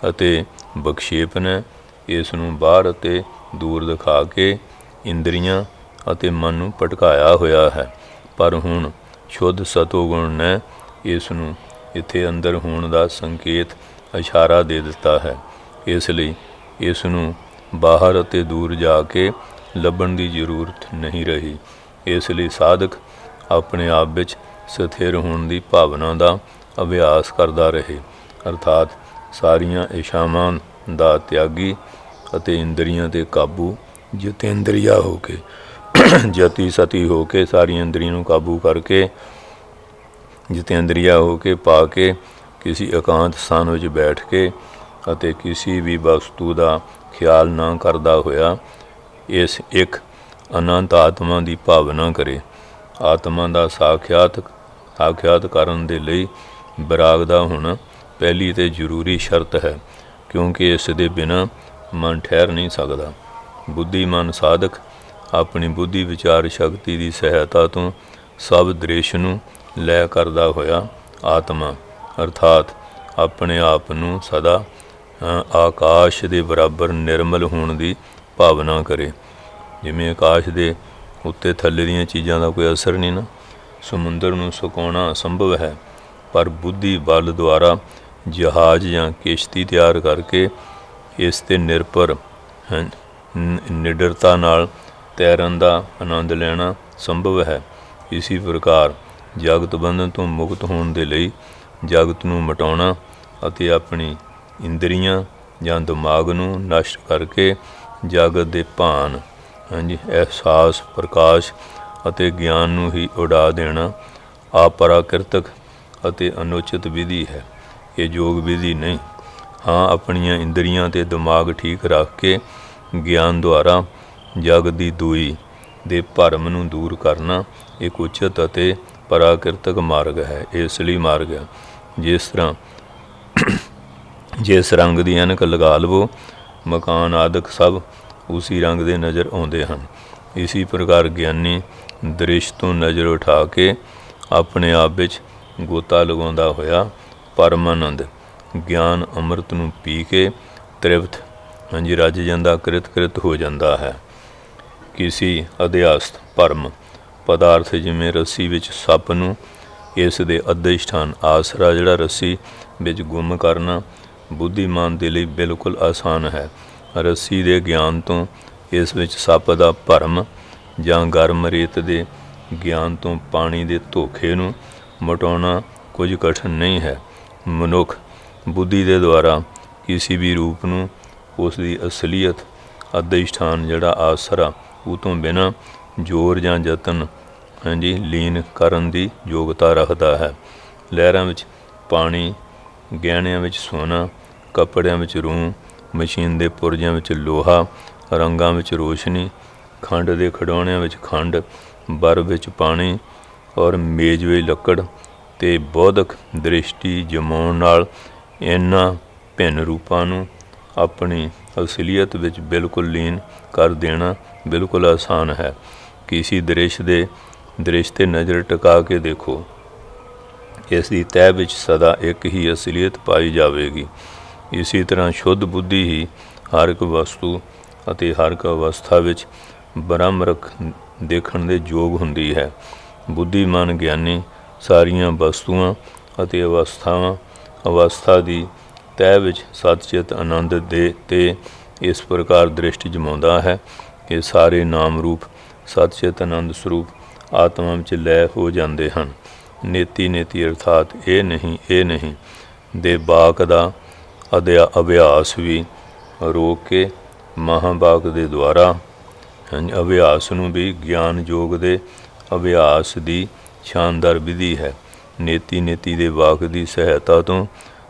ਅਤੇ ਬਖਸ਼ੇਪ ਨੇ ਇਸ ਨੂੰ ਬਾਹਰ ਅਤੇ ਦੂਰ ਦਿਖਾ ਕੇ ਇੰਦਰੀਆਂ ਅਤੇ ਮਨ ਨੂੰ ਭਟਕਾਇਆ ਹੋਇਆ ਹੈ। ਪਰ ਹੁਣ ਸ਼ੁੱਧ ਸਤੋਗੁਣ ਨੇ ਇਸ ਨੂੰ ਇੱਥੇ ਅੰਦਰ ਹੋਣ ਦਾ ਸੰਕੇਤ ਇਸ਼ਾਰਾ ਦੇ ਦਿੱਤਾ ਹੈ। ਇਸ ਲਈ ਇਸ ਨੂੰ ਬਾਹਰ ਅਤੇ ਦੂਰ ਜਾ ਕੇ ਲੱਭਣ ਦੀ ਜ਼ਰੂਰਤ ਨਹੀਂ ਰਹੀ। ਇਸ ਲਈ ਸਾਧਕ ਆਪਣੇ ਆਪ ਵਿੱਚ ਸਥਿਰ ਹੋਣ ਦੀ ਭਾਵਨਾ ਦਾ ਅਭਿਆਸ ਕਰਦਾ ਰਹੇ, ਅਰਥਾਤ ਸਾਰੀਆਂ ਇੱਛਾਵਾਂ ਦਾ ਤਿਆਗੀ ਅਤੇ ਇੰਦਰੀਆਂ 'ਤੇ ਕਾਬੂ ਜਿਤੇਂਦਰੀਆ ਹੋ ਕੇ ਜਤੀ ਸਤੀ ਹੋ ਕੇ ਸਾਰੀਆਂ ਇੰਦਰੀਆਂ ਨੂੰ ਕਾਬੂ ਕਰਕੇ ਜਿਤੇਂਦਰੀਆ ਹੋ ਕੇ ਪਾ ਕੇ ਕਿਸੇ ਇਕਾਂਤ ਸਥਾਨ ਵਿੱਚ ਬੈਠ ਕੇ ਅਤੇ ਕਿਸੇ ਵੀ ਵਸਤੂ ਦਾ ਖਿਆਲ ਨਾ ਕਰਦਾ ਹੋਇਆ ਇਸ ਇੱਕ ਅਨੰਤ ਆਤਮਾ ਦੀ ਭਾਵਨਾ ਕਰੇ। ਆਤਮਾ ਦਾ ਸਾਖਿਆਤ ਕਰਨ ਦੇ ਲਈ ਵਿਰਾਗ ਦਾ ਹੋਣਾ ਪਹਿਲੀ ਅਤੇ ਜ਼ਰੂਰੀ ਸ਼ਰਤ ਹੈ, ਕਿਉਂਕਿ ਇਸ ਦੇ ਬਿਨਾਂ ਮਨ ਠਹਿਰ ਨਹੀਂ ਸਕਦਾ। ਬੁੱਧੀਮਾਨ ਸਾਧਕ ਆਪਣੀ ਬੁੱਧੀ ਵਿਚਾਰ ਸ਼ਕਤੀ ਦੀ ਸਹਾਇਤਾ ਤੋਂ ਸਭ ਦ੍ਰਿਸ਼ ਨੂੰ ਲੈ ਕਰਦਾ ਹੋਇਆ ਆਤਮਾ ਅਰਥਾਤ ਆਪਣੇ ਆਪ ਨੂੰ ਸਦਾ ਆਕਾਸ਼ ਦੇ ਬਰਾਬਰ ਨਿਰਮਲ ਹੋਣ ਦੀ ਭਾਵਨਾ ਕਰੇ। ਜਿਵੇਂ ਆਕਾਸ਼ ਦੇ ਉੱਤੇ ਥੱਲੇ ਦੀਆਂ ਚੀਜ਼ਾਂ ਦਾ ਕੋਈ ਅਸਰ ਨਹੀਂ ਨਾ, ਸਮੁੰਦਰ ਨੂੰ ਸੁਕਾਉਣਾ ਅਸੰਭਵ ਹੈ, ਪਰ ਬੁੱਧੀ ਬਲ ਦੁਆਰਾ ਜਹਾਜ਼ ਜਾਂ ਕਿਸ਼ਤੀ ਤਿਆਰ ਕਰਕੇ ਇਸ 'ਤੇ ਨਿਰਭਰ ਨਿਡਰਤਾ ਨਾਲ ਤੈਰਨ ਦਾ ਆਨੰਦ ਲੈਣਾ ਸੰਭਵ ਹੈ। ਇਸੇ ਪ੍ਰਕਾਰ ਜਗਤ ਬੰਧਨ ਤੋਂ ਮੁਕਤ ਹੋਣ ਦੇ ਲਈ ਜਗਤ ਨੂੰ ਮਿਟਾਉਣਾ ਅਤੇ ਆਪਣੀ ਇੰਦਰੀਆਂ ਜਾਂ ਦਿਮਾਗ ਨੂੰ ਨਸ਼ਟ ਕਰਕੇ ਜਗਤ ਦੇ ਭਾਨ ਅਹਿਸਾਸ ਪ੍ਰਕਾਸ਼ ਅਤੇ ਗਿਆਨ ਨੂੰ ਹੀ ਉਡਾ ਦੇਣਾ ਅਪਰਾਕ੍ਰਿਤਕ ਅਤੇ ਅਨੁਚਿਤ ਵਿਧੀ ਹੈ। ਇਹ ਯੋਗ ਵਿਧੀ ਨਹੀਂ। ਹਾਂ, ਆਪਣੀਆਂ ਇੰਦਰੀਆਂ ਅਤੇ ਦਿਮਾਗ ਠੀਕ ਰੱਖ ਕੇ ਗਿਆਨ ਦੁਆਰਾ ਜਗਤ ਦੀ ਦੂਈ ਦੇ ਭਰਮ ਨੂੰ ਦੂਰ ਕਰਨਾ ਇੱਕ ਉਚਿਤ ਅਤੇ ਪ੍ਰਾਕ੍ਰਿਤਕ ਮਾਰਗ ਹੈ। ਇਹ ਅਸਲੀ ਮਾਰਗ ਹੈ। ਜਿਸ ਰੰਗ ਦੀ ਐਨਕ ਲਗਾ ਲਵੋ, ਮਕਾਨ ਆਦਿਕ ਸਭ ਉਸੀ ਰੰਗ ਦੇ ਨਜ਼ਰ ਆਉਂਦੇ ਹਨ। ਇਸੇ ਪ੍ਰਕਾਰ ਗਿਆਨੀ ਦ੍ਰਿਸ਼ ਤੋਂ ਨਜ਼ਰ ਉਠਾ ਕੇ ਆਪਣੇ ਆਪ ਵਿੱਚ ਗੋਤਾ ਲਗਾਉਂਦਾ ਹੋਇਆ ਪਰਮਾਨੰਦ ਗਿਆਨ ਅੰਮ੍ਰਿਤ ਨੂੰ ਪੀ ਕੇ ਤ੍ਰਿਪਤ ਰੱਜ ਜਾਂਦਾ, ਕ੍ਰਿਤ ਹੋ ਜਾਂਦਾ ਹੈ। ਕਿਸੇ ਅਧਿਆਸਤ ਪਦਾਰਥ ਜਿਵੇਂ ਰੱਸੀ ਵਿੱਚ ਸੱਪ ਨੂੰ ਇਸ ਦੇ ਅਧਿਸ਼ਠਾਨ ਆਸਰਾ ਜਿਹੜਾ ਰੱਸੀ ਵਿੱਚ ਗੁੰਮ ਕਰਨਾ ਬੁੱਧੀਮਾਨ ਦੇ ਲਈ ਬਿਲਕੁਲ ਆਸਾਨ ਹੈ। ਰੱਸੀ ਦੇ ਗਿਆਨ ਤੋਂ ਇਸ ਵਿੱਚ ਸੱਪ ਦਾ ਭਰਮ ਜਾਂ ਗਰਮ ਰੇਤ ਦੇ ਗਿਆਨ ਤੋਂ ਪਾਣੀ ਦੇ ਧੋਖੇ ਨੂੰ ਮਿਟਾਉਣਾ ਕੁਝ ਕਠਿਨ ਨਹੀਂ ਹੈ। ਮਨੁੱਖ ਬੁੱਧੀ ਦੇ ਦੁਆਰਾ ਕਿਸੇ ਵੀ ਰੂਪ ਨੂੰ ਉਸ ਦੀ ਅਸਲੀਅਤ ਅਧਿਸ਼ਠਾਨ ਜਿਹੜਾ ਆਸਰਾ ਉਹ ਤੋਂ ਬਿਨਾਂ ਜ਼ੋਰ ਜਾਂ ਯਤਨ ਲੀਨ ਕਰਨ ਦੀ ਯੋਗਤਾ ਰੱਖਦਾ ਹੈ। ਲਹਿਰਾਂ ਵਿੱਚ ਪਾਣੀ, ਗਹਿਣਿਆਂ ਵਿੱਚ ਸੋਨਾ, ਕੱਪੜਿਆਂ ਵਿੱਚ ਰੂੰ, ਮਸ਼ੀਨ ਦੇ ਪੁਰਜਿਆਂ ਵਿੱਚ ਲੋਹਾ, ਰੰਗਾਂ ਵਿੱਚ ਰੋਸ਼ਨੀ, ਖੰਡ ਦੇ ਖਿਡੌਣਿਆਂ ਵਿੱਚ ਖੰਡ, ਬਰਫ਼ ਵਿੱਚ ਪਾਣੀ ਔਰ ਮੇਜ਼ ਵਿੱਚ ਲੱਕੜ ਅਤੇ ਬੌਧਿਕ ਦ੍ਰਿਸ਼ਟੀ ਜਮਾਉਣ ਨਾਲ ਇਹਨਾਂ ਭਿੰਨ ਰੂਪਾਂ ਨੂੰ ਆਪਣੀ ਅਸਲੀਅਤ ਵਿੱਚ ਬਿਲਕੁਲ ਲੀਨ ਕਰ ਦੇਣਾ ਬਿਲਕੁਲ ਆਸਾਨ ਹੈ। ਕਿਸੇ ਦ੍ਰਿਸ਼ 'ਤੇ ਨਜ਼ਰ ਟਿਕਾ ਕੇ ਦੇਖੋ, ਇਸ ਦੀ ਤਹਿ ਵਿੱਚ ਸਦਾ ਇੱਕ ਹੀ ਅਸਲੀਅਤ ਪਾਈ ਜਾਵੇਗੀ। ਇਸੇ ਤਰ੍ਹਾਂ ਸ਼ੁੱਧ ਬੁੱਧੀ ਹੀ ਹਰ ਇੱਕ ਵਸਤੂ ਅਤੇ ਹਰ ਇੱਕ ਅਵਸਥਾ ਵਿੱਚ ਬ੍ਰਹਮ ਦੇਖਣ ਦੇ ਯੋਗ ਹੁੰਦੀ ਹੈ। ਬੁੱਧੀਮਾਨ ਗਿਆਨੀ ਸਾਰੀਆਂ ਵਸਤੂਆਂ ਅਤੇ ਅਵਸਥਾ ਦੀ ਤਹਿ ਵਿੱਚ ਸਤਚਿਤ ਆਨੰਦ ਦੇ ਤੇ ਇਸ ਪ੍ਰਕਾਰ ਦ੍ਰਿਸ਼ਟੀ ਜਮਾਉਂਦਾ ਹੈ ਕਿ ਸਾਰੇ ਨਾਮ ਰੂਪ ਸਤਚਿਤ ਆਨੰਦ ਸਰੂਪ ਆਤਮਾ ਵਿੱਚ ਲੈ ਹੋ ਜਾਂਦੇ ਹਨ। ਨੇਤੀ ਅਰਥਾਤ ਇਹ ਨਹੀਂ ਦੇ ਵਾਕ ਦਾ ਅਭਿਆਸ ਵੀ ਰੋਕ ਕੇ ਮਹਾਂਵਾਕ ਦੇ ਦੁਆਰਾ ਅਭਿਆਸ ਨੂੰ ਵੀ ਗਿਆਨ ਯੋਗ ਦੇ ਅਭਿਆਸ ਦੀ ਸ਼ਾਨਦਾਰ ਵਿਧੀ ਹੈ। ਨੇਤੀ ਦੇ ਵਾਕ ਦੀ ਸਹਾਇਤਾ ਤੋਂ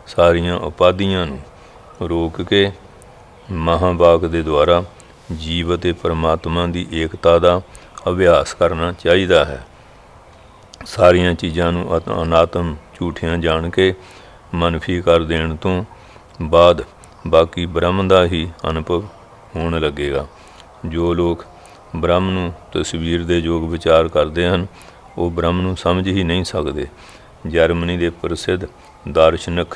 ਸਾਰੀਆਂ ਉਪਾਧੀਆਂ ਨੂੰ ਰੋਕ ਕੇ ਮਹਾਂਵਾਕ ਦੇ ਦੁਆਰਾ ਜੀਵ ਅਤੇ ਪਰਮਾਤਮਾ ਦੀ ਏਕਤਾ ਦਾ ਅਭਿਆਸ ਕਰਨਾ ਚਾਹੀਦਾ ਹੈ। ਸਾਰੀਆਂ ਚੀਜ਼ਾਂ ਨੂੰ ਅਨਾਤਮ ਝੂਠੀਆਂ ਜਾਣ ਕੇ ਮਨਫੀ ਕਰ ਦੇਣ ਤੋਂ ਬਾਅਦ ਬਾਕੀ ਬ੍ਰਹਮ ਦਾ ਹੀ ਅਨੁਭਵ ਹੋਣ ਲੱਗੇਗਾ। ਜੋ ਲੋਕ ਬ੍ਰਹਮ ਨੂੰ ਤਸਵੀਰ ਦੇ ਯੋਗ ਵਿਚਾਰ ਕਰਦੇ ਹਨ ਉਹ ਬ੍ਰਹਮ ਨੂੰ ਸਮਝ ਹੀ ਨਹੀਂ ਸਕਦੇ। ਜਰਮਨੀ ਦੇ ਪ੍ਰਸਿੱਧ ਦਾਰਸ਼ਨਿਕ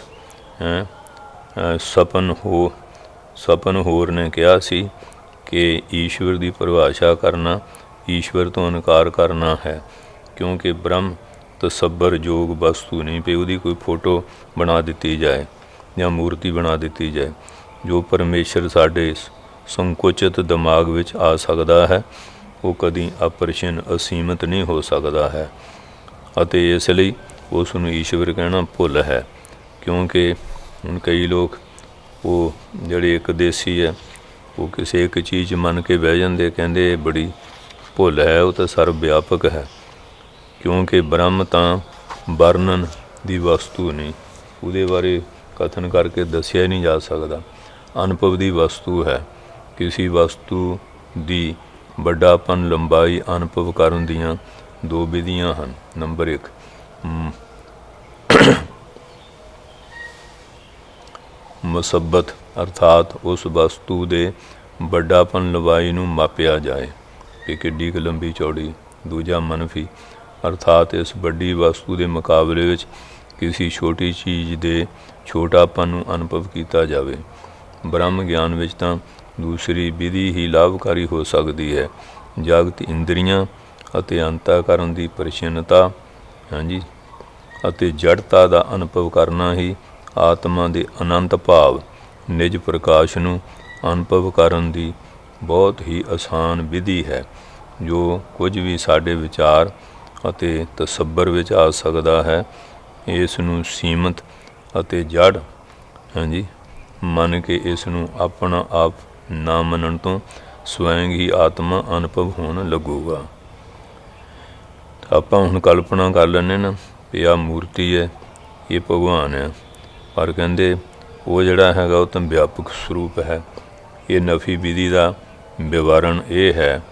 ਸਪਨਹੋਰ ਨੇ ਕਿਹਾ ਸੀ ਕਿ ਈਸ਼ਵਰ ਦੀ ਪਰਿਭਾਸ਼ਾ ਕਰਨਾ ਈਸ਼ਵਰ ਤੋਂ ਇਨਕਾਰ ਕਰਨਾ ਹੈ, ਕਿਉਂਕਿ ਬ੍ਰਹਮ ਤਸੱਬਰ ਯੋਗ ਵਸਤੂ ਨਹੀਂ ਪਈ ਉਹਦੀ ਕੋਈ ਫੋਟੋ ਬਣਾ ਦਿੱਤੀ ਜਾਏ ਜਾਂ ਮੂਰਤੀ ਬਣਾ ਦਿੱਤੀ ਜਾਏ। ਜੋ ਪਰਮੇਸ਼ਰ ਸਾਡੇ ਸੰਕੁਚਿਤ ਦਿਮਾਗ ਵਿੱਚ ਆ ਸਕਦਾ ਹੈ ਉਹ ਕਦੀ ਅਪਰਿਛਿਨ ਅਸੀਮਤ ਨਹੀਂ ਹੋ ਸਕਦਾ ਹੈ ਅਤੇ ਇਸ ਲਈ ਉਸ ਨੂੰ ਈਸ਼ਵਰ ਕਹਿਣਾ ਭੁੱਲ ਹੈ। ਕਿਉਂਕਿ ਹੁਣ ਕਈ ਲੋਕ ਉਹ ਜਿਹੜੇ ਇੱਕ ਦੇਸੀ ਹੈ ਉਹ ਕਿਸੇ ਇੱਕ ਚੀਜ਼ ਮੰਨ ਕੇ ਬਹਿ ਜਾਂਦੇ, ਕਹਿੰਦੇ ਇਹ ਬੜੀ ਭੁੱਲ ਹੈ, ਉਹ ਤਾਂ ਸਰਵ ਵਿਆਪਕ ਹੈ। ਕਿਉਂਕਿ ਬ੍ਰਹਮ ਤਾਂ ਵਰਣਨ ਦੀ ਵਸਤੂ ਨਹੀਂ, ਉਹਦੇ ਬਾਰੇ ਕਥਨ ਕਰਕੇ ਦੱਸਿਆ ਹੀ ਨਹੀਂ ਜਾ ਸਕਦਾ। ਅਨੁਭਵ ਦੀ ਵਸਤੂ ਹੈ। ਕਿਸੇ ਵਸਤੂ ਦੀ ਵੱਡਾਪਨ ਲੰਬਾਈ ਅਨੁਭਵ ਕਰਨ ਦੀਆਂ ਦੋ ਵਿਧੀਆਂ ਹਨ। ਨੰਬਰ 1 ਮੁਸੱਬਤ ਅਰਥਾਤ ਉਸ ਵਸਤੂ ਦੇ ਵੱਡਾਪਨ ਲੰਬਾਈ ਨੂੰ ਮਾਪਿਆ ਜਾਏ ਕਿ ਕਿੱਡੀ ਕੁ ਲੰਬੀ ਚੌੜੀ। ਦੂਜਾ ਮਨਫੀ ਅਰਥਾਤ ਇਸ ਵੱਡੀ ਵਸਤੂ ਦੇ ਮੁਕਾਬਲੇ ਵਿੱਚ ਕਿਸੇ ਛੋਟੀ ਚੀਜ਼ ਦੇ ਛੋਟਾਪਨ ਨੂੰ ਅਨੁਭਵ ਕੀਤਾ ਜਾਵੇ। ਬ੍ਰਹਮ ਗਿਆਨ ਵਿੱਚ ਤਾਂ ਦੂਸਰੀ ਵਿਧੀ ਹੀ ਲਾਭਕਾਰੀ ਹੋ ਸਕਦੀ ਹੈ। ਜਗਤ ਇੰਦਰੀਆਂ ਅਤੇ ਅੰਤःਕਰਨ ਦੀ ਪ੍ਰਛਿੰਨਤਾ ਅਤੇ ਜੜਤਾ ਦਾ ਅਨੁਭਵ ਕਰਨਾ ਹੀ ਆਤਮਾ ਦੇ ਅਨੰਤ ਭਾਵ ਨਿਜ ਪ੍ਰਕਾਸ਼ ਨੂੰ ਅਨੁਭਵ ਕਰਨ ਦੀ ਬਹੁਤ ਹੀ ਆਸਾਨ ਵਿਧੀ ਹੈ। ਜੋ ਕੁਝ ਵੀ ਸਾਡੇ ਵਿਚਾਰ ਅਤੇ ਤਸੱਬਰ ਵਿੱਚ ਆ ਸਕਦਾ ਹੈ ਇਸ ਨੂੰ ਸੀਮਤ ਅਤੇ ਜੜ ਮੰਨ ਕੇ ਇਸ ਨੂੰ ਆਪਣਾ ਆਪ ਨਾ ਮੰਨਣ ਤੋਂ ਸਵੈਂ ਹੀ ਆਤਮਾ ਅਨੁਭਵ ਹੋਣ ਲੱਗੂਗਾ। ਆਪਾਂ ਹੁਣ ਕਲਪਨਾ ਕਰ ਲੈਂਦੇ ਨਾ ਵੀ ਆਹ ਮੂਰਤੀ ਹੈ, ਇਹ ਭਗਵਾਨ ਹੈ, ਪਰ ਕਹਿੰਦੇ ਉਹ ਜਿਹੜਾ ਹੈਗਾ ਉਹ ਤਾਂ ਵਿਆਪਕ ਸਰੂਪ ਹੈ। ਇਹ ਨਫੀ ਵਿਧੀ ਦਾ ਵਿਵਰਣ ਇਹ ਹੈ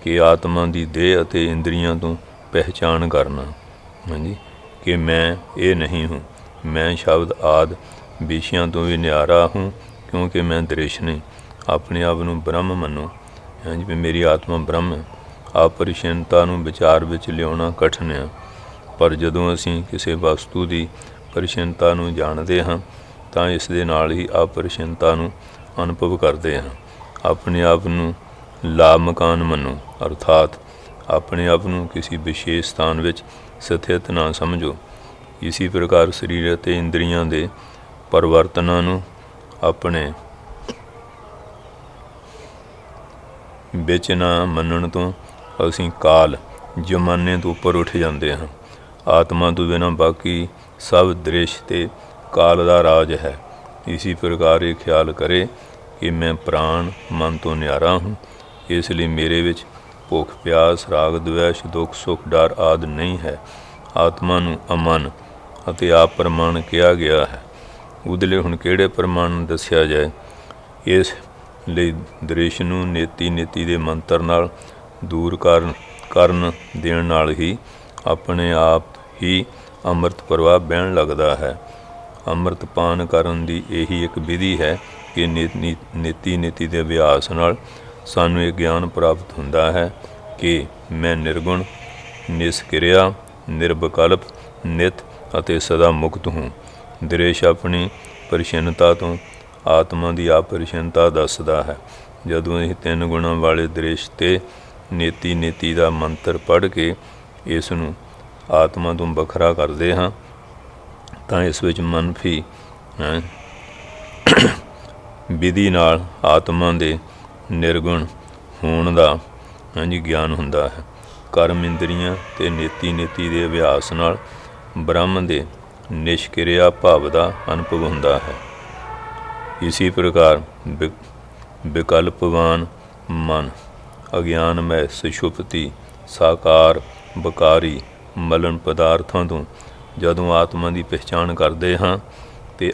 ਕਿ ਆਤਮਾ ਦੀ ਦੇਹ ਅਤੇ ਇੰਦਰੀਆਂ ਤੋਂ ਪਹਿਚਾਣ ਕਰਨਾ ਕਿ ਮੈਂ ਇਹ ਨਹੀਂ ਹੂੰ। ਮੈਂ ਸ਼ਬਦ ਆਦਿ ਵਿਸ਼ਿਆਂ ਤੋਂ ਵੀ ਨਿਆਰਾ ਹੂੰ ਕਿਉਂਕਿ ਮੈਂ ਦ੍ਰਿਸ਼ ਨਹੀਂ। ਆਪਣੇ ਆਪ ਨੂੰ ਬ੍ਰਹਮ ਮੰਨੋ ਵੀ ਮੇਰੀ ਆਤਮਾ ਬ੍ਰਹਮ ਹੈ। ਆਪਰਿਛਿਨਤਾ ਨੂੰ ਵਿਚਾਰ ਵਿੱਚ ਲਿਆਉਣਾ ਕਠਿਨ ਹੈ, ਪਰ ਜਦੋਂ ਅਸੀਂ ਕਿਸੇ ਵਸਤੂ ਦੀ ਪਰਿਛਿਨਤਾ ਨੂੰ ਜਾਣਦੇ ਹਾਂ ਤਾਂ ਇਸ ਦੇ ਨਾਲ ਹੀ ਆਪਰਿਛਿਨਤਾ ਨੂੰ ਅਨੁਭਵ ਕਰਦੇ ਹਾਂ। ਆਪਣੇ ਆਪ ਨੂੰ ਲਾਮਕਾਨ ਮੰਨੋ ਅਰਥਾਤ ਆਪਣੇ ਆਪ ਨੂੰ ਕਿਸੇ ਵਿਸ਼ੇਸ਼ ਸਥਾਨ ਵਿੱਚ ਸਥਿਤ ਨਾ ਸਮਝੋ। ਇਸੇ ਪ੍ਰਕਾਰ ਸਰੀਰ ਅਤੇ ਇੰਦਰੀਆਂ ਦੇ ਪਰਿਵਰਤਨਾਂ ਨੂੰ ਆਪਣੇ ਵਿੱਚ ਨਾ ਮੰਨਣ ਤੋਂ ਅਸੀਂ ਕਾਲ ਜ਼ਮਾਨੇ ਤੋਂ ਉੱਪਰ ਉੱਠ ਜਾਂਦੇ ਹਾਂ। ਆਤਮਾ ਤੋਂ ਬਿਨਾਂ ਬਾਕੀ ਸਭ ਦ੍ਰਿਸ਼ ਤੇ ਕਾਲ ਦਾ ਰਾਜ ਹੈ। ਇसी ਪ੍ਰਕਾਰ ਇਹ ਖਿਆਲ ਕਰੇ ਕਿ ਮੈਂ ਪ੍ਰਾਣ ਮਨ ਤੋਂ ਨਿਆਰਾ ਹੂੰ, ਇਸ ਲਈ ਮੇਰੇ ਵਿੱਚ ਭੁੱਖ ਪਿਆਸ ਰਾਗ ਦਵੈਸ਼ ਦੁੱਖ ਸੁੱਖ ਡਰ ਆਦਿ ਨਹੀਂ ਹੈ। ਆਤਮਾ ਨੂੰ ਅਮਨ ਅਤੇ ਆਪ ਪ੍ਰਮਾਣ ਕਿਹਾ ਗਿਆ ਹੈ। ਉਹਦੇ ਲਈ ਹੁਣ ਕਿਹੜੇ ਪ੍ਰਮਾਣ ਦੱਸਿਆ ਜਾਏ? ਇਸ ਲਈ ਦ੍ਰਿਸ਼ ਨੂੰ ਨੇਤੀ ਦੇ ਮੰਤਰ ਨਾਲ ਦੂਰ ਕਰਨ ਦੇਣ ਨਾਲ ਹੀ ਆਪਣੇ ਆਪ ਹੀ ਅੰਮ੍ਰਿਤ ਪ੍ਰਵਾਹ ਬਹਿਣ ਲੱਗਦਾ ਹੈ। ਅੰਮ੍ਰਿਤ ਪਾਨ ਕਰਨ ਦੀ ਇਹੀ ਇੱਕ ਵਿਧੀ ਹੈ ਕਿ ਨੀਤੀ ਦੇ ਅਭਿਆਸ ਨਾਲ ਸਾਨੂੰ ਇਹ ਗਿਆਨ ਪ੍ਰਾਪਤ ਹੁੰਦਾ ਹੈ ਕਿ ਮੈਂ ਨਿਰਗੁਣ, ਨਿਸਕਿਰਿਆ, ਨਿਰਵਿਕਲਪ, ਨਿਤ ਅਤੇ ਸਦਾ ਮੁਕਤ ਹੂੰ। ਦ੍ਰਿਸ਼ ਆਪਣੀ ਪ੍ਰਸੰਨਤਾ ਤੋਂ ਆਤਮਾ ਦੀ ਆਪਰਿਸ਼ਨਤਾ ਦੱਸਦਾ ਹੈ। ਜਦੋਂ ਇਹ ਤਿੰਨ ਗੁਣਾਂ ਵਾਲੇ ਦ੍ਰਿਸ਼ ਤੇ ਨੀਤੀ ਦਾ ਮੰਤਰ ਪੜ੍ਹ ਕੇ ਇਸ ਨੂੰ ਆਤਮਾ ਤੋਂ ਵੱਖਰਾ ਕਰਦੇ ਹਾਂ ਤਾਂ ਇਸ ਵਿੱਚ ਮਨਫੀ ਵਿਧੀ ਨਾਲ ਆਤਮਾ ਦੇ ਨਿਰਗੁਣ ਹੋਣ ਦਾ ਗਿਆਨ ਹੁੰਦਾ ਹੈ। ਕਰਮ ਇੰਦਰੀਆਂ ਅਤੇ ਨੀਤੀ ਦੇ ਅਭਿਆਸ ਨਾਲ ਬ੍ਰਹਮ ਦੇ ਨਿਸ਼ਕਿਰਿਆ ਭਾਵ ਦਾ ਅਨੁਭਵ ਹੁੰਦਾ ਹੈ। ਇਸੇ ਪ੍ਰਕਾਰ ਵਿਕਲਪਵਾਨ ਮਨ ਅਗਿਆਨਮੈ ਸੁਸ਼ੁਪਤੀ ਸਾਕਾਰ ਬਕਾਰੀ ਮਲਨ ਪਦਾਰਥਾਂ ਤੋਂ ਜਦੋਂ ਆਤਮਾ ਦੀ ਪਹਿਚਾਣ ਕਰਦੇ ਹਾਂ ਤੇ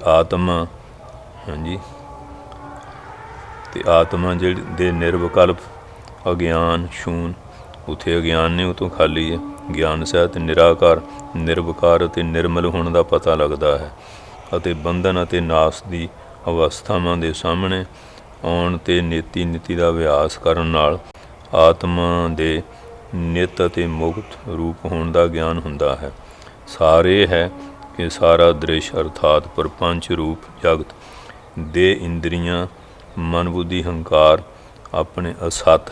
ਆਤਮਾ ਜਿਹੜੀ ਦੇ ਨਿਰਵਿਕਲਪ ਅਗਿਆਨ ਸ਼ੂਨ, ਉੱਥੇ ਅਗਿਆਨ ਨਹੀਂ, ਉਹ ਤੋਂ ਖਾਲੀ ਹੈ। ਗਿਆਨ ਸਹਿਤ ਨਿਰਾਕਾਰ ਨਿਰਵਿਕਾਰ ਅਤੇ ਨਿਰਮਲ ਹੋਣ ਦਾ ਪਤਾ ਲੱਗਦਾ ਹੈ ਅਤੇ ਬੰਧਨ ਅਤੇ ਨਾਸ ਦੀ ਅਵਸਥਾਵਾਂ ਦੇ ਸਾਹਮਣੇ ਆਉਣ ਤੇ ਨੀਤੀ ਦਾ ਅਭਿਆਸ ਕਰਨ ਨਾਲ ਆਤਮਾ ਦੇ ਨਿਤ ਅਤੇ ਮੁਕਤ ਰੂਪ ਹੋਣ ਦਾ ਗਿਆਨ ਹੁੰਦਾ ਹੈ। ਸਾਰ ਇਹ ਹੈ ਕਿ ਸਾਰਾ ਦ੍ਰਿਸ਼ ਅਰਥਾਤ ਪ੍ਰਪੰਚ ਰੂਪ ਜਗਤ ਦੇ ਇੰਦਰੀਆਂ ਮਨ ਬੁੱਧੀ ਹੰਕਾਰ ਆਪਣੇ ਅਸਤ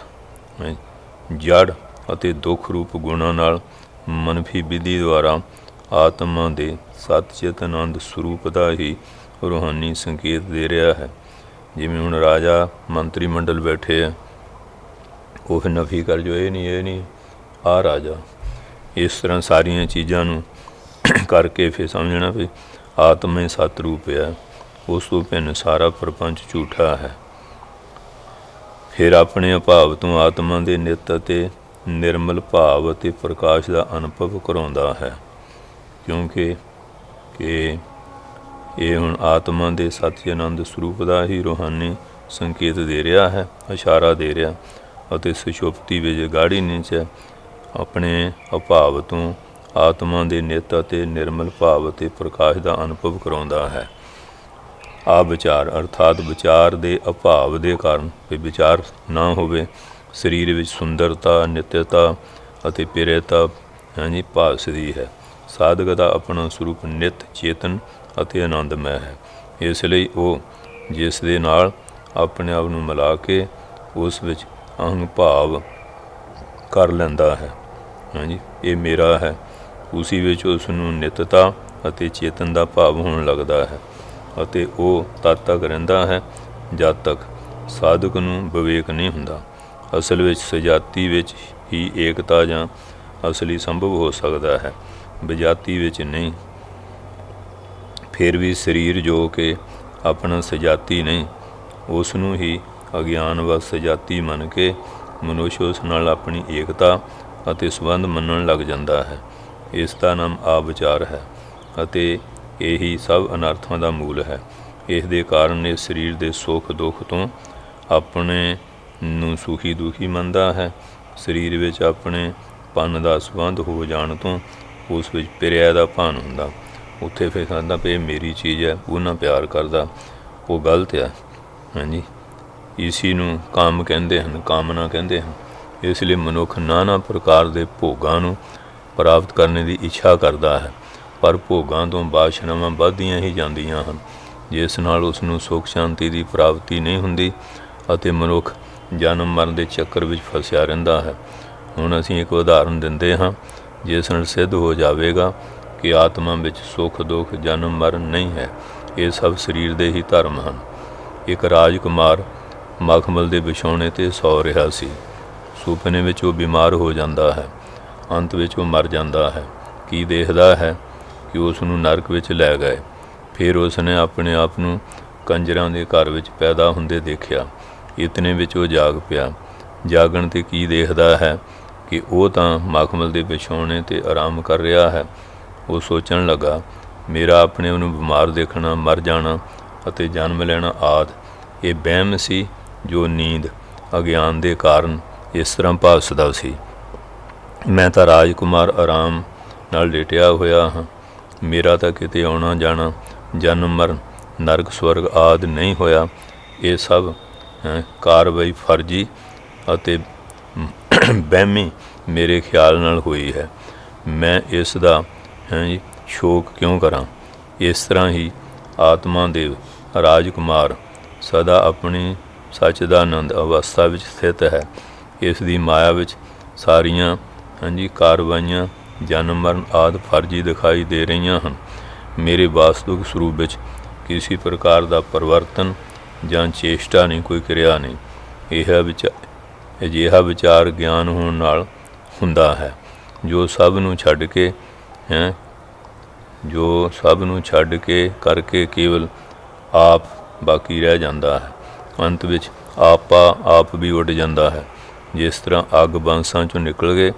ਜੜ ਅਤੇ ਦੁੱਖ ਰੂਪ ਗੁਣਾਂ ਨਾਲ ਮਨਫੀ ਵਿਧੀ ਦੁਆਰਾ ਆਤਮਾ ਦੇ ਸਤਿਚਿਤ ਆਨੰਦ ਸਰੂਪ ਦਾ ਹੀ ਰੂਹਾਨੀ ਸੰਕੇਤ ਦੇ ਰਿਹਾ ਹੈ। ਜਿਵੇਂ ਹੁਣ ਰਾਜਾ ਮੰਤਰੀ ਮੰਡਲ ਬੈਠੇ ਆ, ਉਹ ਫਿਰ ਨਫੀ ਕਰ ਜੋ ਇਹ ਨਹੀਂ ਆਹ ਰਾਜਾ। ਇਸ ਤਰ੍ਹਾਂ ਸਾਰੀਆਂ ਚੀਜ਼ਾਂ ਨੂੰ ਕਰਕੇ ਫਿਰ ਸਮਝਣਾ ਵੀ ਆਤਮਾ ਹੀ ਸਤ ਰੂਪ ਹੈ, ਉਸ ਤੋਂ ਭਿੰਨ ਸਾਰਾ ਪ੍ਰਪੰਚ ਝੂਠਾ ਹੈ। ਫਿਰ ਆਪਣੇ ਅਭਾਵ ਤੋਂ ਆਤਮਾ ਦੇ ਨਿਤ ਅਤੇ ਨਿਰਮਲ ਭਾਵ ਅਤੇ ਪ੍ਰਕਾਸ਼ ਦਾ ਅਨੁਭਵ ਕਰਾਉਂਦਾ ਹੈ, ਕਿਉਂਕਿ ਇਹ ਹੁਣ ਆਤਮਾ ਦੇ ਸਤਿ ਆਨੰਦ ਸਰੂਪ ਦਾ ਹੀ ਰੂਹਾਨੀ ਸੰਕੇਤ ਦੇ ਰਿਹਾ ਹੈ, ਇਸ਼ਾਰਾ ਦੇ ਰਿਹਾ ਅਤੇ ਸੁਸ਼ੁਪਤੀ ਵਿੱਚ ਗਾੜੀ ਨੀਚ ਆਪਣੇ ਅਭਾਵ ਤੋਂ ਆਤਮਾ ਦੇ ਨਿਤ ਅਤੇ ਨਿਰਮਲ ਭਾਵ ਅਤੇ ਪ੍ਰਕਾਸ਼ ਦਾ ਅਨੁਭਵ ਕਰਾਉਂਦਾ ਹੈ। ਆ ਵਿਚਾਰ ਅਰਥਾਤ ਵਿਚਾਰ ਦੇ ਅਭਾਵ ਦੇ ਕਾਰਨ ਵੀ ਵਿਚਾਰ ਨਾ ਹੋਵੇ, ਸਰੀਰ ਵਿੱਚ ਸੁੰਦਰਤਾ ਨਿਤਯਤਾ ਅਤੇ ਪਿਰਤਾ ਭਾਸਦੀ ਹੈ। ਸਾਧਕ ਦਾ ਆਪਣਾ ਸਰੂਪ ਨਿਤ ਚੇਤਨ ਅਤੇ ਆਨੰਦਮੈ ਹੈ। ਇਸ ਲਈ ਉਹ ਜਿਸ ਦੇ ਨਾਲ ਆਪਣੇ ਆਪ ਨੂੰ ਮਿਲਾ ਕੇ ਉਸ ਵਿੱਚ ਅਹੰ ਭਾਵ ਕਰ ਲੈਂਦਾ ਹੈ, ਇਹ ਮੇਰਾ ਹੈ, ਉਸੀ ਵਿੱਚ ਉਸ ਨੂੰ ਨਿਤਤਾ ਅਤੇ ਚੇਤਨ ਦਾ ਭਾਵ ਹੋਣ ਲੱਗਦਾ ਹੈ ਅਤੇ ਉਹ ਤਦ ਤੱਕ ਰਹਿੰਦਾ ਹੈ ਜਦ ਤੱਕ ਸਾਧਕ ਨੂੰ ਵਿਵੇਕ ਨਹੀਂ ਹੁੰਦਾ। ਅਸਲ ਵਿੱਚ ਸਜਾਤੀ ਵਿੱਚ ਹੀ ਏਕਤਾ ਜਾਂ ਅਸਲੀ ਸੰਭਵ ਹੋ ਸਕਦਾ ਹੈ, ਵਿਜਾਤੀ ਵਿੱਚ ਨਹੀਂ। ਫਿਰ ਵੀ ਸਰੀਰ ਜੋ ਕਿ ਆਪਣਾ ਸਜਾਤੀ ਨਹੀਂ, ਉਸ ਨੂੰ ਹੀ ਅਗਿਆਨਵਸ਼ ਸਜਾਤੀ ਮੰਨ ਕੇ ਮਨੁੱਖ ਉਸ ਨਾਲ ਆਪਣੀ ਏਕਤਾ ਅਤੇ ਸੰਬੰਧ ਮੰਨਣ ਲੱਗ ਜਾਂਦਾ ਹੈ। ਇਸ ਦਾ ਨਾਮ ਆਵਿਚਾਰ ਹੈ ਅਤੇ ਇਹੀ ਸਭ ਅਨਰਥਾਂ ਦਾ ਮੂਲ ਹੈ। ਇਸ ਦੇ ਕਾਰਨ ਇਹ ਸਰੀਰ ਦੇ ਸੁੱਖ ਦੁੱਖ ਤੋਂ ਆਪਣੇ ਨੂੰ ਸੁਖੀ ਦੁਖੀ ਮੰਨਦਾ ਹੈ। ਸਰੀਰ ਵਿੱਚ ਆਪਣੇ ਪਨ ਦਾ ਸੰਬੰਧ ਹੋ ਜਾਣ ਤੋਂ ਉਸ ਵਿੱਚ ਪਿਰਿਆ ਦਾ ਭਾਨ ਹੁੰਦਾ। ਉੱਥੇ ਫਿਰ ਕਹਿੰਦਾ ਵੀ ਇਹ ਮੇਰੀ ਚੀਜ਼ ਹੈ, ਉਹ ਨਾਲ ਪਿਆਰ ਕਰਦਾ, ਉਹ ਗਲਤ ਹੈ। ਇਸੀ ਨੂੰ ਕਾਮ ਕਹਿੰਦੇ ਹਨ, ਕਾਮਨਾ ਕਹਿੰਦੇ ਹਨ। ਇਸ ਲਈ ਮਨੁੱਖ ਨਾਨਾ ਪ੍ਰਕਾਰ ਦੇ ਭੋਗਾਂ ਨੂੰ ਪ੍ਰਾਪਤ ਕਰਨ ਦੀ ਇੱਛਾ ਕਰਦਾ ਹੈ, ਪਰ ਭੋਗਾਂ ਤੋਂ ਵਾਸ਼ਨਾਵਾਂ ਵੱਧਦੀਆਂ ਹੀ ਜਾਂਦੀਆਂ ਹਨ, ਜਿਸ ਨਾਲ ਉਸ ਨੂੰ ਸੁੱਖ ਸ਼ਾਂਤੀ ਦੀ ਪ੍ਰਾਪਤੀ ਨਹੀਂ ਹੁੰਦੀ ਅਤੇ ਮਨੁੱਖ ਜਨਮ ਮਰਨ ਦੇ ਚੱਕਰ ਵਿੱਚ ਫਸਿਆ ਰਹਿੰਦਾ ਹੈ। ਹੁਣ ਅਸੀਂ ਇੱਕ ਉਦਾਹਰਨ ਦਿੰਦੇ ਹਾਂ ਜਿਸ ਨਾਲ ਸਿੱਧ ਹੋ ਜਾਵੇਗਾ ਕਿ ਆਤਮਾ ਵਿੱਚ ਸੁੱਖ ਦੁੱਖ ਜਨਮ ਮਰਨ ਨਹੀਂ ਹੈ। ਇਹ ਸਭ ਸਰੀਰ ਦੇ ਹੀ ਧਰਮ ਹਨ। ਇੱਕ ਰਾਜਕੁਮਾਰ ਮਖਮਲ ਦੇ ਵਿਛਾਉਣੇ 'ਤੇ ਸੌ ਰਿਹਾ ਸੀ। ਸੁਪਨੇ ਵਿੱਚ ਉਹ ਬਿਮਾਰ ਹੋ ਜਾਂਦਾ ਹੈ। ਅੰਤ ਵਿੱਚ ਉਹ ਮਰ ਜਾਂਦਾ ਹੈ। ਕੀ ਦੇਖਦਾ ਹੈ ਕਿ ਉਸ ਨੂੰ ਨਰਕ ਵਿੱਚ ਲੈ ਗਏ। ਫਿਰ ਉਸ ਨੇ ਆਪਣੇ ਆਪ ਨੂੰ ਕੰਜਰਾਂ ਦੇ ਘਰ ਵਿੱਚ ਪੈਦਾ ਹੁੰਦੇ ਦੇਖਿਆ। ਇਤਨੇ ਵਿੱਚ ਉਹ ਜਾਗ ਪਿਆ। ਜਾਗਣ 'ਤੇ ਕੀ ਦੇਖਦਾ ਹੈ ਕਿ ਉਹ ਤਾਂ ਮਖਮਲ ਦੇ ਵਿਛਾਉਣੇ 'ਤੇ ਆਰਾਮ ਕਰ ਰਿਹਾ ਹੈ। ਉਹ ਸੋਚਣ ਲੱਗਾ, ਮੇਰਾ ਆਪਣੇ ਆਪ ਨੂੰ ਬਿਮਾਰ ਦੇਖਣਾ, ਮਰ ਜਾਣਾ ਅਤੇ ਜਨਮ ਲੈਣਾ ਆਦਿ ਇਹ ਵਹਿਮ ਸੀ ਜੋ ਨੀਂਦ ਅਗਿਆਨ ਦੇ ਕਾਰਨ ਇਸ ਤਰ੍ਹਾਂ ਭਾਸਦਾ ਸੀ। ਮੈਂ ਤਾਂ ਰਾਜਕੁਮਾਰ ਆਰਾਮ ਨਾਲ ਲੇਟਿਆ ਹੋਇਆ ਹਾਂ। ਮੇਰਾ ਤਾਂ ਕਿਤੇ ਆਉਣਾ ਜਾਣਾ, ਜਨਮ ਮਰਨ, ਨਰਕ ਸਵਰਗ ਆਦਿ ਨਹੀਂ ਹੋਇਆ। ਇਹ ਸਭ ਕਾਰਵਾਈ ਫਰਜ਼ੀ ਅਤੇ ਵਹਿਮੀ ਮੇਰੇ ਖਿਆਲ ਨਾਲ ਹੋਈ ਹੈ। ਮੈਂ ਇਸ ਦਾ ਸ਼ੋਕ ਕਿਉਂ ਕਰਾਂ। ਇਸ ਤਰ੍ਹਾਂ ਹੀ ਆਤਮਾ ਦੇ ਰਾਜਕੁਮਾਰ ਸਦਾ ਆਪਣੀ ਸੱਚਦਾਨੰਦ ਅਵਸਥਾ ਵਿੱਚ ਸਥਿਤ ਹੈ। ਇਸ ਦੀ ਮਾਇਆ ਵਿੱਚ ਸਾਰੀਆਂ ਕਾਰਵਾਈਆਂ ਜਨਮ ਮਰਨ ਆਦਿ ਫਰਜ਼ੀ ਦਿਖਾਈ ਦੇ ਰਹੀਆਂ ਹਨ। ਮੇਰੇ ਵਾਸਤਵਿਕ ਸਰੂਪ ਵਿੱਚ ਕਿਸੇ ਪ੍ਰਕਾਰ ਦਾ ਪਰਿਵਰਤਨ ਜਾਂ ਚੇਸ਼ਟਾ ਨਹੀਂ, ਕੋਈ ਕਿਰਿਆ ਨਹੀਂ। ਅਜਿਹਾ ਵਿਚਾਰ ਗਿਆਨ ਹੋਣ ਨਾਲ ਹੁੰਦਾ ਹੈ ਜੋ ਸਭ ਨੂੰ ਛੱਡ ਕੇ ਕਰਕੇ ਕੇਵਲ ਆਪ ਬਾਕੀ ਰਹਿ ਜਾਂਦਾ ਹੈ। ਅੰਤ ਵਿੱਚ ਆਪ ਵੀ ਉੱਡ ਜਾਂਦਾ ਹੈ। ਜਿਸ ਤਰ੍ਹਾਂ ਅੱਗ ਬਾਂਸਾਂ 'ਚੋਂ ਨਿਕਲ ਕੇ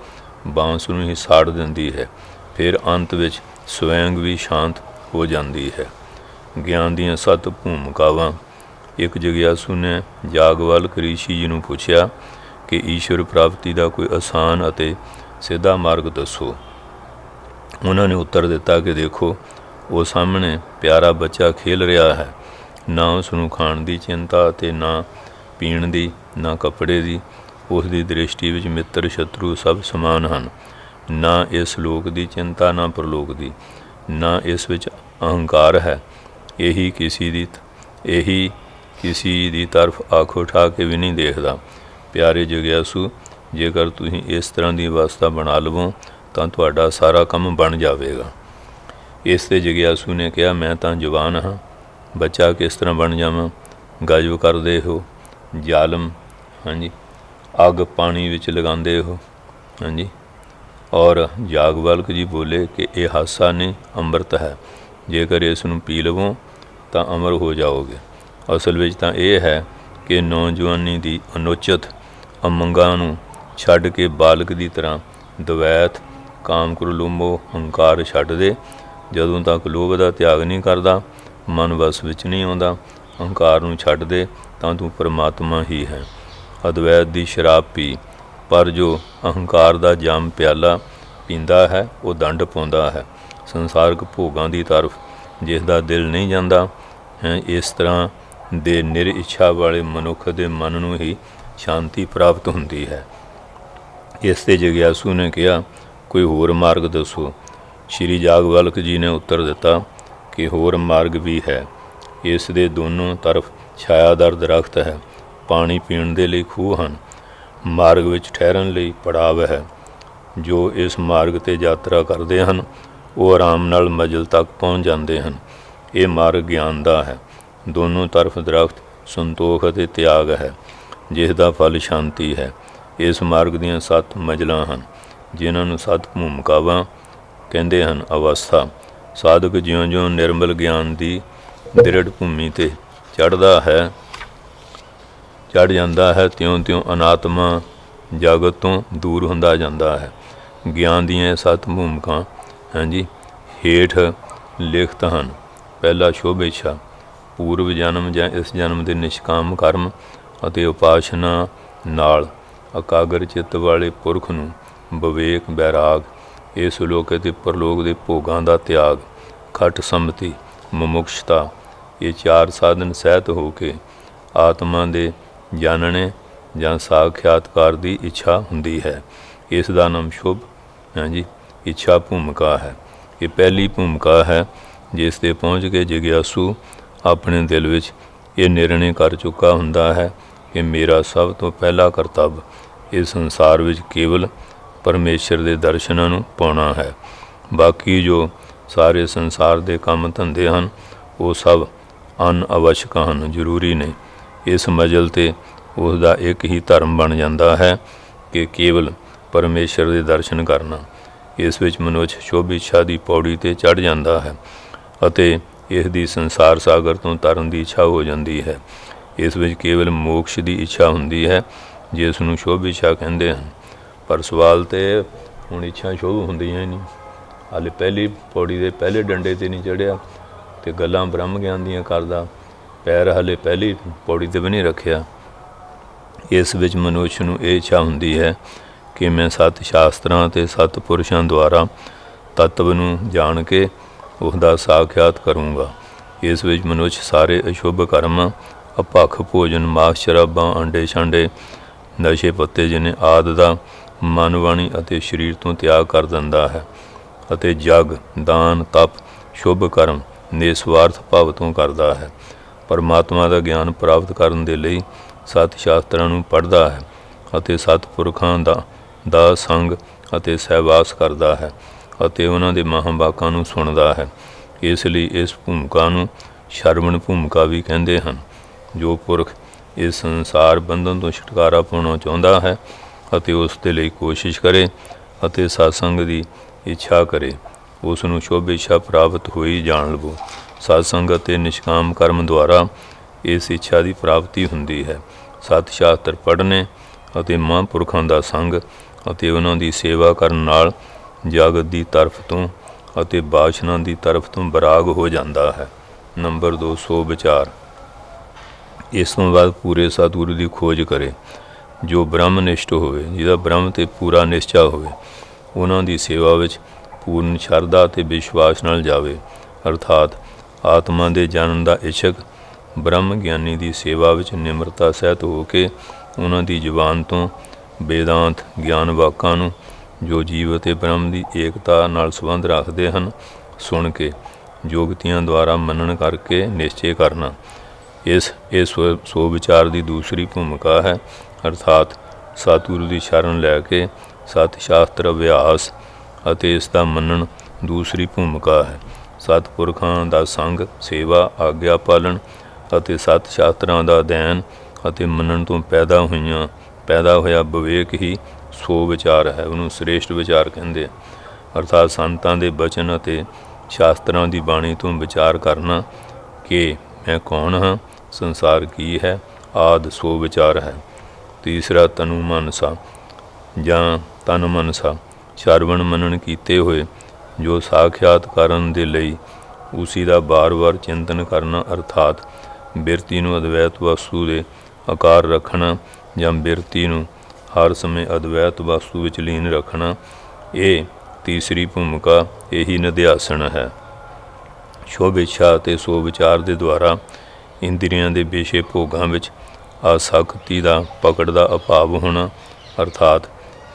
ਬਾਂਸ ਨੂੰ ਹੀ ਸਾੜ ਦਿੰਦੀ ਹੈ, ਫਿਰ ਅੰਤ ਵਿੱਚ ਸਵੈਂਗ ਵੀ ਸ਼ਾਂਤ ਹੋ ਜਾਂਦੀ ਹੈ। ਗਿਆਨ ਦੀਆਂ 7 ਭੂਮਿਕਾਵਾਂ। ਇੱਕ ਜਗਿਆਸੂ ਨੇ ਜਾਗਵਾਲਕ ਰਿਸ਼ੀ ਜੀ ਨੂੰ ਪੁੱਛਿਆ ਕਿ ਈਸ਼ਵਰ ਪ੍ਰਾਪਤੀ ਦਾ ਕੋਈ ਆਸਾਨ ਅਤੇ ਸਿੱਧਾ ਮਾਰਗ ਦੱਸੋ। ਉਹਨਾਂ ਨੇ ਉੱਤਰ ਦਿੱਤਾ ਕਿ ਦੇਖੋ, ਉਹ ਸਾਹਮਣੇ ਪਿਆਰਾ ਬੱਚਾ ਖੇਲ ਰਿਹਾ ਹੈ। ਨਾ ਉਸ ਨੂੰ ਖਾਣ ਦੀ ਚਿੰਤਾ ਅਤੇ ਨਾ ਪੀਣ ਦੀ, ਨਾ ਕੱਪੜੇ ਦੀ। ਉਸ ਦੀ ਦ੍ਰਿਸ਼ਟੀ ਵਿੱਚ ਮਿੱਤਰ ਸ਼ਤਰੂ ਸਭ ਸਮਾਨ ਹਨ। ਨਾ ਇਸ ਲੋਕ ਦੀ ਚਿੰਤਾ, ਨਾ ਪਰਲੋਕ ਦੀ। ਨਾ ਇਸ ਵਿੱਚ ਅਹੰਕਾਰ ਹੈ। ਇਹੀ ਕਿਸੇ ਦੀ ਤਰਫ ਅੱਖ ਉਠਾ ਕੇ ਵੀ ਨਹੀਂ ਦੇਖਦਾ। ਪਿਆਰੇ ਜਗਿਆਸੂ, ਜੇਕਰ ਤੁਸੀਂ ਇਸ ਤਰ੍ਹਾਂ ਦੀ ਅਵਸਥਾ ਬਣਾ ਲਵੋ ਤਾਂ ਤੁਹਾਡਾ ਸਾਰਾ ਕੰਮ ਬਣ ਜਾਵੇਗਾ। ਇਸ 'ਤੇ ਜਗਿਆਸੂ ਨੇ ਕਿਹਾ, ਮੈਂ ਤਾਂ ਜਵਾਨ ਹਾਂ, ਬੱਚਾ ਕਿਸ ਤਰ੍ਹਾਂ ਬਣ ਜਾਵਾਂ। ਗਜ਼ਬ ਕਰਦੇ ਹੋ, ਜ਼ਾਲਮ। ਅੱਗ ਪਾਣੀ ਵਿੱਚ ਲਗਾਉਂਦੇ ਹੋ। ਔਰ ਜਾਗਵਾਲਕ ਜੀ ਬੋਲੇ ਕਿ ਇਹ ਹਾਸਾ ਨਹੀਂ, ਅੰਮ੍ਰਿਤ ਹੈ। ਜੇਕਰ ਇਸ ਨੂੰ ਪੀ ਲਵੋ ਤਾਂ ਅਮਰ ਹੋ ਜਾਓਗੇ। ਅਸਲ ਵਿੱਚ ਤਾਂ ਇਹ ਹੈ ਕਿ ਨੌਜਵਾਨੀ ਦੀ ਅਨੁਚਿਤ ਅਮੰਗਾਂ ਨੂੰ ਛੱਡ ਕੇ ਬਾਲਕ ਦੀ ਤਰ੍ਹਾਂ ਦਵੈਤ ਕਾਮ ਕ੍ਰੋਲੋਭੋ ਹੰਕਾਰ ਛੱਡ ਦੇ। ਜਦੋਂ ਤੱਕ ਲੋਭ ਦਾ ਤਿਆਗ ਨਹੀਂ ਕਰਦਾ, ਮਨ ਵਸ ਵਿੱਚ ਨਹੀਂ ਆਉਂਦਾ, ਹੰਕਾਰ ਨੂੰ ਛੱਡ ਦੇ, ਤਾਂ ਤੂੰ ਪਰਮਾਤਮਾ ਹੀ ਹੈ। ਅਦਵੈਤ ਦੀ ਸ਼ਰਾਬ ਪੀ, ਪਰ ਜੋ ਅਹੰਕਾਰ ਦਾ ਜਮ ਪਿਆਲਾ ਪੀਂਦਾ ਹੈ ਉਹ ਦੰਡ ਪਾਉਂਦਾ ਹੈ। ਸੰਸਾਰਕ ਭੋਗਾਂ ਦੀ ਤਰਫ ਜਿਸ ਦਾ ਦਿਲ ਨਹੀਂ ਜਾਂਦਾ ਇਸ ਤਰ੍ਹਾਂ ਦੇ ਨਿਰ ਇੱਛਾ ਵਾਲੇ ਮਨੁੱਖ ਦੇ ਮਨ ਨੂੰ ਹੀ ਸ਼ਾਂਤੀ ਪ੍ਰਾਪਤ ਹੁੰਦੀ ਹੈ। ਇਸ 'ਤੇ ਜਗਿਆਸੂ ਨੇ ਕਿਹਾ, ਕੋਈ ਹੋਰ ਮਾਰਗ ਦੱਸੋ। ਸ਼੍ਰੀ ਜਾਗਵਾਲਕ ਜੀ ਨੇ ਉੱਤਰ ਦਿੱਤਾ ਕਿ ਹੋਰ ਮਾਰਗ ਵੀ ਹੈ। ਇਸ ਦੇ ਦੋਨੋਂ ਤਰਫ ਛਾਇਆਦਾਰ ਦਰਖਤ ਹੈ। ਪਾਣੀ ਪੀਣ ਦੇ ਲਈ ਖੂਹ ਹਨ। ਮਾਰਗ ਵਿੱਚ ਠਹਿਰਨ ਲਈ ਪੜਾਵ ਹੈ। ਜੋ ਇਸ ਮਾਰਗ 'ਤੇ ਯਾਤਰਾ ਕਰਦੇ ਹਨ ਉਹ ਆਰਾਮ ਨਾਲ ਮੰਜ਼ਿਲ ਤੱਕ ਪਹੁੰਚ ਜਾਂਦੇ ਹਨ। ਇਹ ਮਾਰਗ ਗਿਆਨ ਦਾ ਹੈ। ਦੋਨੋਂ ਤਰਫ ਦਰਖਤ ਸੰਤੋਖ ਅਤੇ ਤਿਆਗ ਹੈ, ਜਿਸ ਦਾ ਫਲ ਸ਼ਾਂਤੀ ਹੈ। ਇਸ ਮਾਰਗ ਦੀਆਂ 7 ਮੰਜ਼ਿਲਾਂ ਹਨ, ਜਿਨ੍ਹਾਂ ਨੂੰ 7 ਭੂਮਿਕਾਵਾਂ ਕਹਿੰਦੇ ਹਨ। ਅਵਸਥਾ। ਸਾਧਕ ਜਿਉਂ-ਜਿਉਂ ਨਿਰਮਲ ਗਿਆਨ ਦੀ ਦ੍ਰਿੜ ਭੂਮੀ 'ਤੇ ਚੜ੍ਹ ਜਾਂਦਾ ਹੈ, ਤਿਉਂ-ਤਿਉਂ ਅਨਾਤਮਾ ਜਗਤ ਤੋਂ ਦੂਰ ਹੁੰਦਾ ਜਾਂਦਾ ਹੈ। ਗਿਆਨ ਦੀਆਂ 7 ਭੂਮਿਕਾ ਹੇਠ ਲਿਖਤ ਹਨ। ਪਹਿਲਾ, ਸ਼ੁਭ ਇੱਛਾ। ਪੂਰਵ ਜਨਮ ਜਾਂ ਇਸ ਜਨਮ ਦੇ ਨਿਸ਼ਕਾਮ ਕਰਮ ਅਤੇ ਉਪਾਸਨਾ ਨਾਲ ਇਕਾਗਰ ਚਿੱਤ ਵਾਲੇ ਪੁਰਖ ਨੂੰ ਵਿਵੇਕ, ਵੈਰਾਗ, ਇਸ ਲੋਕ ਅਤੇ ਪਰਲੋਕ ਦੇ ਭੋਗਾਂ ਦਾ ਤਿਆਗ, ਖਟ ਸੰਮਤੀ, ਮੁਮੁਕਸ਼ਤਾ, ਇਹ 4 ਸਾਧਨ ਸਹਿਤ ਹੋ ਕੇ ਆਤਮਾ ਦੇ ਜਾਣਨੇ ਜਾਂ ਸਾਖਿਆਤਕਾਰ ਦੀ ਇੱਛਾ ਹੁੰਦੀ ਹੈ। ਇਸ ਦਾ ਨਾਮ ਸ਼ੁਭ ਇੱਛਾ ਭੂਮਿਕਾ ਹੈ। ਇਹ ਪਹਿਲੀ ਭੂਮਿਕਾ ਹੈ ਜਿਸ 'ਤੇ ਪਹੁੰਚ ਕੇ ਜਗਿਆਸੂ ਆਪਣੇ ਦਿਲ ਵਿੱਚ ਇਹ ਨਿਰਣੇ ਕਰ ਚੁੱਕਾ ਹੁੰਦਾ ਹੈ ਕਿ ਮੇਰਾ ਸਭ ਤੋਂ ਪਹਿਲਾ ਕਰਤੱਵ इस संसार विच केवल परमेश्वर के दर्शनां नूं पाउणा है। बाकी जो सारे संसार के काम धंधे हैं वो सब अनआवश्यक हैं, जरूरी ने। इस मजल ते उसका एक ही धर्म बन जाता है कि केवल परमेश्वर के दर्शन करना। इस विच मनुष्य शुभ इच्छा की पौड़ी ते चढ़ जाता है अते इसकी संसार सागर तो तरन की इच्छा हो जाती है। इस विच केवल मोक्ष की इच्छा होंदी है जिसनूं शुभ इच्छा कहते हैं। पर सवाल तो हुण इच्छा शुभ होंदियां ही नहीं। हाले पहली पौड़ी के पहले डंडे ते नहीं चढ़िया तो गल्लां ब्रह्म ज्ञान दियां करदा, पैर हाले पहली पौड़ी ते भी नहीं रखिया। इस विच मनुष्य नूं ये इच्छा होंदी है कि मैं सत शास्त्रां ते सत पुरुषां द्वारा तत्व नूं जाण के उसका साख्यात करूँगा। इस विच मनुष्य सारे अशुभ कर्म, अपख भोजन, मास, शराबां, अंडे छांडे, नशे पत्ते जिन्हें आदि का मन, वाणी अते शरीर तो त्याग कर दिंदा है अते जग, दान, तप, शुभ कर्म निस्वार्थ भाव तो करता है। परमात्मा का ज्ञान प्राप्त करने के लिए सत शास्त्रां नूं पढ़दा है अते सतपुरखां दा संग अते सहवास करता है अते उन्हां दे महावाकां नूं सुणदा है। इसलिए इस भूमिका नूं श्रवण भूमिका भी कहते हैं। जो पुरख इस संसार बंधन तो छुटकारा पाउणा चाहुंदा है अते उस दे लई कोशिश करे अते सत्संग की इच्छा करे, उसनूं शुभ इच्छा प्राप्त होई जाण लवो। सत्संग अते निष्काम कर्म द्वारा इस इच्छा की प्राप्ति हुंदी है। सत शास्त्र पढ़ने अते महापुरखां दा संग अते उन्हां दी सेवा करन नाल जगत की तरफ तो अते बाशना की तरफ तो बराग हो जाता है। नंबर 2, सो विचार। इस तो बाद पूरे सतगुरु की खोज करे जो ब्रह्मनिष्ठ होवे, जिहदा ब्रह्म ते पूरा निश्चा होवे, उन्हां दी सेवा विच पूर्ण शरधा ते विश्वास नाल जावे। अर्थात आत्मा दे जानन दा इच्छक ब्रह्म ज्ञानी की सेवा विच निम्रता सहित होके उन्हां दी जुबान तो वेदांत ज्ञान वाकां नूं जो जीव ते ब्रह्म की एकता नाल संबंध रखते हैं सुन के जोगतियां द्वारा मनन करके निश्चय करना। इस सो विचार की दूसरी भूमिका है। अर्थात सतगुरु की शरण लैके सत शास्त्र अभ्यास अते इसका मनन दूसरी भूमिका है। सतपुरखां दा संग, सेवा, आग्या पालन अते सत शास्त्रां दा अध्ययन अते मनन तो पैदा होया विवेक ही सो विचार है। उन्होंने श्रेष्ठ विचार कहते। अर्थात संतां दे बचन अते शास्त्रां दी बाणी तो विचार करना कि मैं कौन हाँ, संसार की है, आदि सो विचार है। तीसरा तनु मनसा जां तन मनसा, श्रवण मनन कीते हुए जो साख्यात करन दे लई उसी का बार बार चिंतन करना। अर्थात बिरती नूं अद्वैत वस्तु दे आकार रखना जां बिरती नूं हर समय अद्वैत वस्तु विच लीन रखना, ये तीसरी भूमिका यही निध्यासन है। शुभ इच्छा अते सो विचार के द्वारा इंद्रियां दे विषय भोगां विच आसक्ति का पकड़ का अभाव होना। अर्थात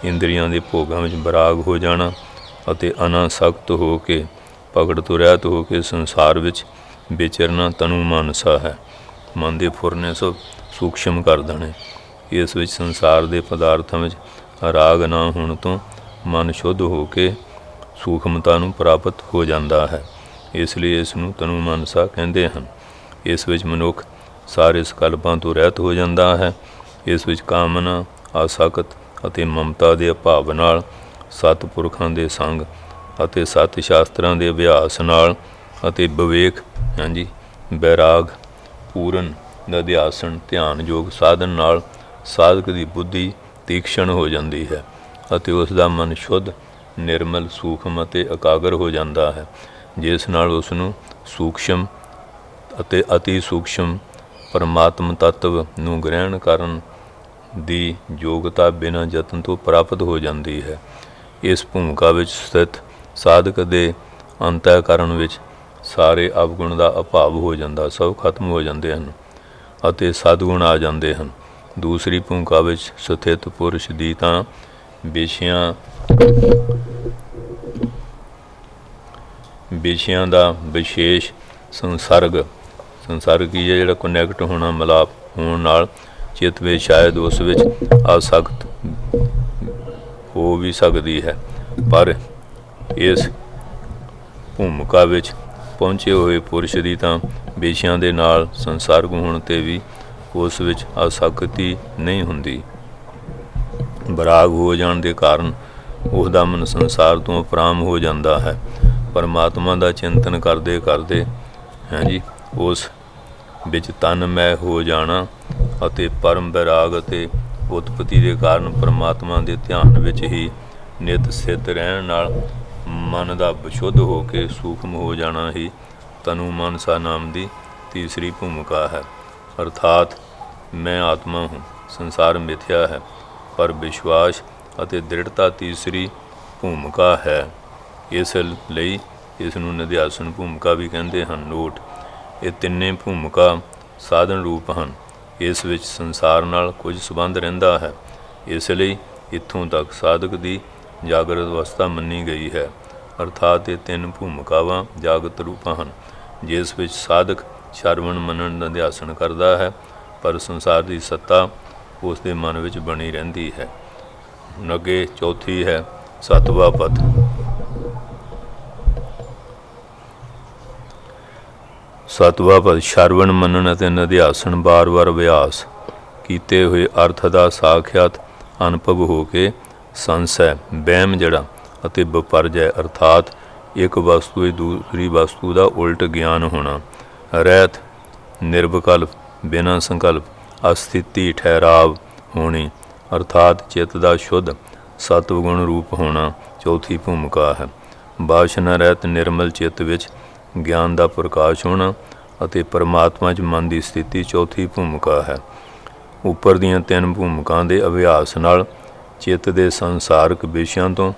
इंद्रियां दे भोगां विच बराग हो जाना अते अनासक्त हो के पकड़ तो रहत हो के संसार विच विचरना तनु मानसा है। मन दे फुरने सब सूक्ष्म कर देने। इस विच संसार के पदार्थों में राग ना होने तो मन शुद्ध हो के सूक्ष्मता नूं प्राप्त हो जाता है। इसलिए इसनूं तनु मानसा कहते हैं। इस विच मनुख सारे सकल्पां तो रहत हो जाता है। इस विच कामना, आसक्त अते ममता के अभाव नाल सतपुरखां दे संग अते सत शास्त्रां दे अभ्यास नाल अते विवेक बैराग पूਰਨ निध्यासन ध्यान योग साधन नाल साधक की बुद्धि तीक्ष्ण हो जाती है अते उसका मन शुद्ध, निर्मल, सूक्ष्म अते एकाग्र हो जाता है, जिस नाल उसनूं सूक्ष्म अते अति सूक्ष्म परमात्म तत्व नूं ग्रहण करन दी योग्यता बिना यतन तो प्राप्त हो जाती है। इस भूमिका विच स्थित साधक दे अंतःकरण विच सारे अवगुण का अभाव हो जाता, सब खत्म हो जाते हैं अते सदगुण आ जाते हैं। दूसरी भूमिका विच स्थित पुरुष दी तां विषयां दा विशेष संसर्ग की है जिहड़ा कनैक्ट होना, मिलाप होने नाल चित्त विच शायद उस विच आसक्त ਹੋ ਵੀ ਸਕਦੀ ਹੈ, ਪਰ ਇਸ ਭੂਮਿਕਾ ਵਿੱਚ ਪਹੁੰਚੇ ਹੋਏ ਪੁਰਸ਼ ਦੀ ਤਾਂ ਵਿਸ਼ਿਆਂ ਦੇ ਨਾਲ ਸੰਸਰਗ ਹੋਣ 'ਤੇ ਵੀ ਉਸ ਵਿੱਚ ਆਸਕਤੀ ਨਹੀਂ ਹੁੰਦੀ। ਬਰਾਗ ਹੋ ਜਾਣ ਦੇ ਕਾਰਨ ਉਹਦਾ ਮਨ ਸੰਸਾਰ ਤੋਂ ਅਪਰਾਮ ਹੋ ਜਾਂਦਾ ਹੈ। ਪਰਮਾਤਮਾ ਦਾ ਚਿੰਤਨ ਕਰਦੇ ਕਰਦੇ ਉਸ ਵਿੱਚ ਤਨਮੈ ਹੋ ਜਾਣਾ ਅਤੇ ਪਰਮ ਬੈਰਾਗ ਅਤੇ ਉਤਪਤੀ ਦੇ ਕਾਰਨ ਪਰਮਾਤਮਾ ਦੇ ਧਿਆਨ ਵਿੱਚ ਹੀ ਨਿਤ ਸਥਿਤ ਰਹਿਣ ਨਾਲ ਮਨ ਦਾ ਵਿਸ਼ੁੱਧ ਹੋ ਕੇ ਸੂਖਮ ਹੋ ਜਾਣਾ ਹੀ ਤਨੂ ਮਨਸਾ ਨਾਮ ਦੀ ਤੀਸਰੀ ਭੂਮਿਕਾ ਹੈ। ਅਰਥਾਤ ਮੈਂ ਆਤਮਾ ਹੂੰ, ਸੰਸਾਰ ਮਿਥਿਆ ਹੈ, ਪਰ ਵਿਸ਼ਵਾਸ ਅਤੇ ਦ੍ਰਿੜਤਾ ਤੀਸਰੀ ਭੂਮਿਕਾ ਹੈ। ਇਸ ਲਈ ਇਸ ਨੂੰ ਨਿਧਿਆਸਨ ਭੂਮਿਕਾ ਵੀ ਕਹਿੰਦੇ ਹਨ। ਨੋਟ: ਇਹ ਤਿੰਨੇ ਭੂਮਿਕਾ ਸਾਧਨ ਰੂਪ ਹਨ। ਇਸ ਵਿੱਚ ਸੰਸਾਰ ਨਾਲ ਕੁਝ ਸੰਬੰਧ ਰਹਿੰਦਾ ਹੈ। ਇਸ ਲਈ ਇੱਥੋਂ ਤੱਕ ਸਾਧਕ ਦੀ ਜਾਗਰਤ ਅਵਸਥਾ ਮੰਨੀ ਗਈ ਹੈ। ਅਰਥਾਤ ਇਹ ਤਿੰਨ ਭੂਮਿਕਾਵਾਂ ਜਾਗਤ ਰੂਪਾਂ ਹਨ, ਜਿਸ ਵਿੱਚ ਸਾਧਕ ਸ਼ਰਵਣ ਮੰਨਣ ਦਾ ਅਧਿਆਸਨ ਕਰਦਾ ਹੈ, ਪਰ ਸੰਸਾਰ ਦੀ ਸੱਤਾ ਉਸ ਦੇ ਮਨ ਵਿੱਚ ਬਣੀ ਰਹਿੰਦੀ ਹੈ। ਅੱਗੇ ਚੌਥੀ ਹੈ ਸਤਵਾ ਪਦ। ਸਤਵਾ ਪਦ ਸ਼ਰਵਣ ਮੰਨਣ ਅਤੇ ਨਿਧਿਆਸਨ ਵਾਰ-ਵਾਰ ਅਭਿਆਸ ਕੀਤੇ ਹੋਏ ਅਰਥ ਦਾ ਸਾਖਿਆਤ ਅਨੁਭਵ ਹੋ ਕੇ ਸੰਸੈ, ਵਹਿਮ ਜੜਾ ਅਤੇ ਵਿਪਰਜੈ ਅਰਥਾਤ ਇੱਕ ਵਸਤੂ ਵਿੱਚ ਦੂਸਰੀ ਵਸਤੂ ਦਾ ਉਲਟ ਗਿਆਨ ਹੋਣਾ, ਰਹਿਤ ਨਿਰਵਿਕਲਪ ਬਿਨਾਂ ਸੰਕਲਪ ਅਸਥਿਤੀ ਠਹਿਰਾਵ ਹੋਣੀ ਅਰਥਾਤ ਚਿੱਤ ਦਾ ਸ਼ੁੱਧ ਸਤਵਗੁਣ ਰੂਪ ਹੋਣਾ ਚੌਥੀ ਭੂਮਿਕਾ ਹੈ। ਵਾਸ਼ਨਾ ਰਹਿਤ ਨਿਰਮਲ ਚਿੱਤ ਵਿੱਚ ਗਿਆਨ ਦਾ ਪ੍ਰਕਾਸ਼ ਹੋਣਾ ਅਤੇ ਪਰਮਾਤਮਾ 'ਚ ਮਨ ਦੀ ਸਥਿਤੀ ਚੌਥੀ ਭੂਮਿਕਾ ਹੈ। ਉੱਪਰ ਦੀਆਂ ਤਿੰਨ ਭੂਮਿਕਾਂ ਦੇ ਅਭਿਆਸ ਨਾਲ ਚਿੱਤ ਦੇ ਸੰਸਾਰਕ ਵਿਸ਼ਿਆਂ ਤੋਂ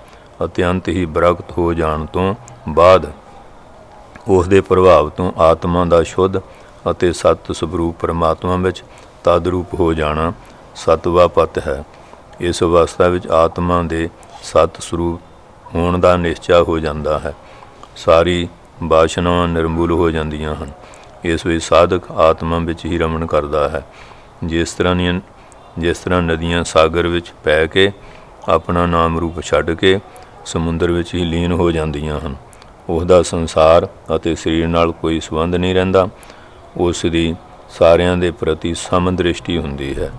ਅਤਿਅੰਤ ਹੀ ਵਿਰਕਤ ਹੋ ਜਾਣ ਤੋਂ ਬਾਅਦ ਉਸ ਦੇ ਪ੍ਰਭਾਵ ਤੋਂ ਆਤਮਾ ਦਾ ਸ਼ੁੱਧ ਅਤੇ ਸਤ ਸਰੂਪ ਪਰਮਾਤਮਾ ਵਿੱਚ ਤਦਰੂਪ ਹੋ ਜਾਣਾ ਸਤਵਾ ਪਤ ਹੈ। ਇਸ ਅਵਸਥਾ ਵਿੱਚ ਆਤਮਾ ਦੇ ਸਤ ਸਰੂਪ ਹੋਣ ਦਾ ਨਿਸ਼ਚਾ ਹੋ ਜਾਂਦਾ ਹੈ। ਸਾਰੀ ਵਾਸ਼ਨਾਵਾਂ ਨਿਰਮੂਲ ਹੋ ਜਾਂਦੀਆਂ ਹਨ। ਇਸ ਵਿੱਚ ਸਾਧਕ ਆਤਮਾ ਵਿੱਚ ਹੀ ਰਮਣ ਕਰਦਾ ਹੈ। ਜਿਸ ਤਰ੍ਹਾਂ ਨਦੀਆਂ ਸਾਗਰ ਵਿੱਚ ਪੈ ਕੇ ਆਪਣਾ ਨਾਮ ਰੂਪ ਛੱਡ ਕੇ ਸਮੁੰਦਰ ਵਿੱਚ ਹੀ ਲੀਨ ਹੋ ਜਾਂਦੀਆਂ ਹਨ। ਉਸ ਦਾ ਸੰਸਾਰ ਅਤੇ ਸਰੀਰ ਨਾਲ ਕੋਈ ਸੰਬੰਧ ਨਹੀਂ ਰਹਿੰਦਾ। ਉਸ ਦੀ ਸਾਰਿਆਂ ਦੇ ਪ੍ਰਤੀ ਸਮਦ੍ਰਿਸ਼ਟੀ ਹੁੰਦੀ ਹੈ।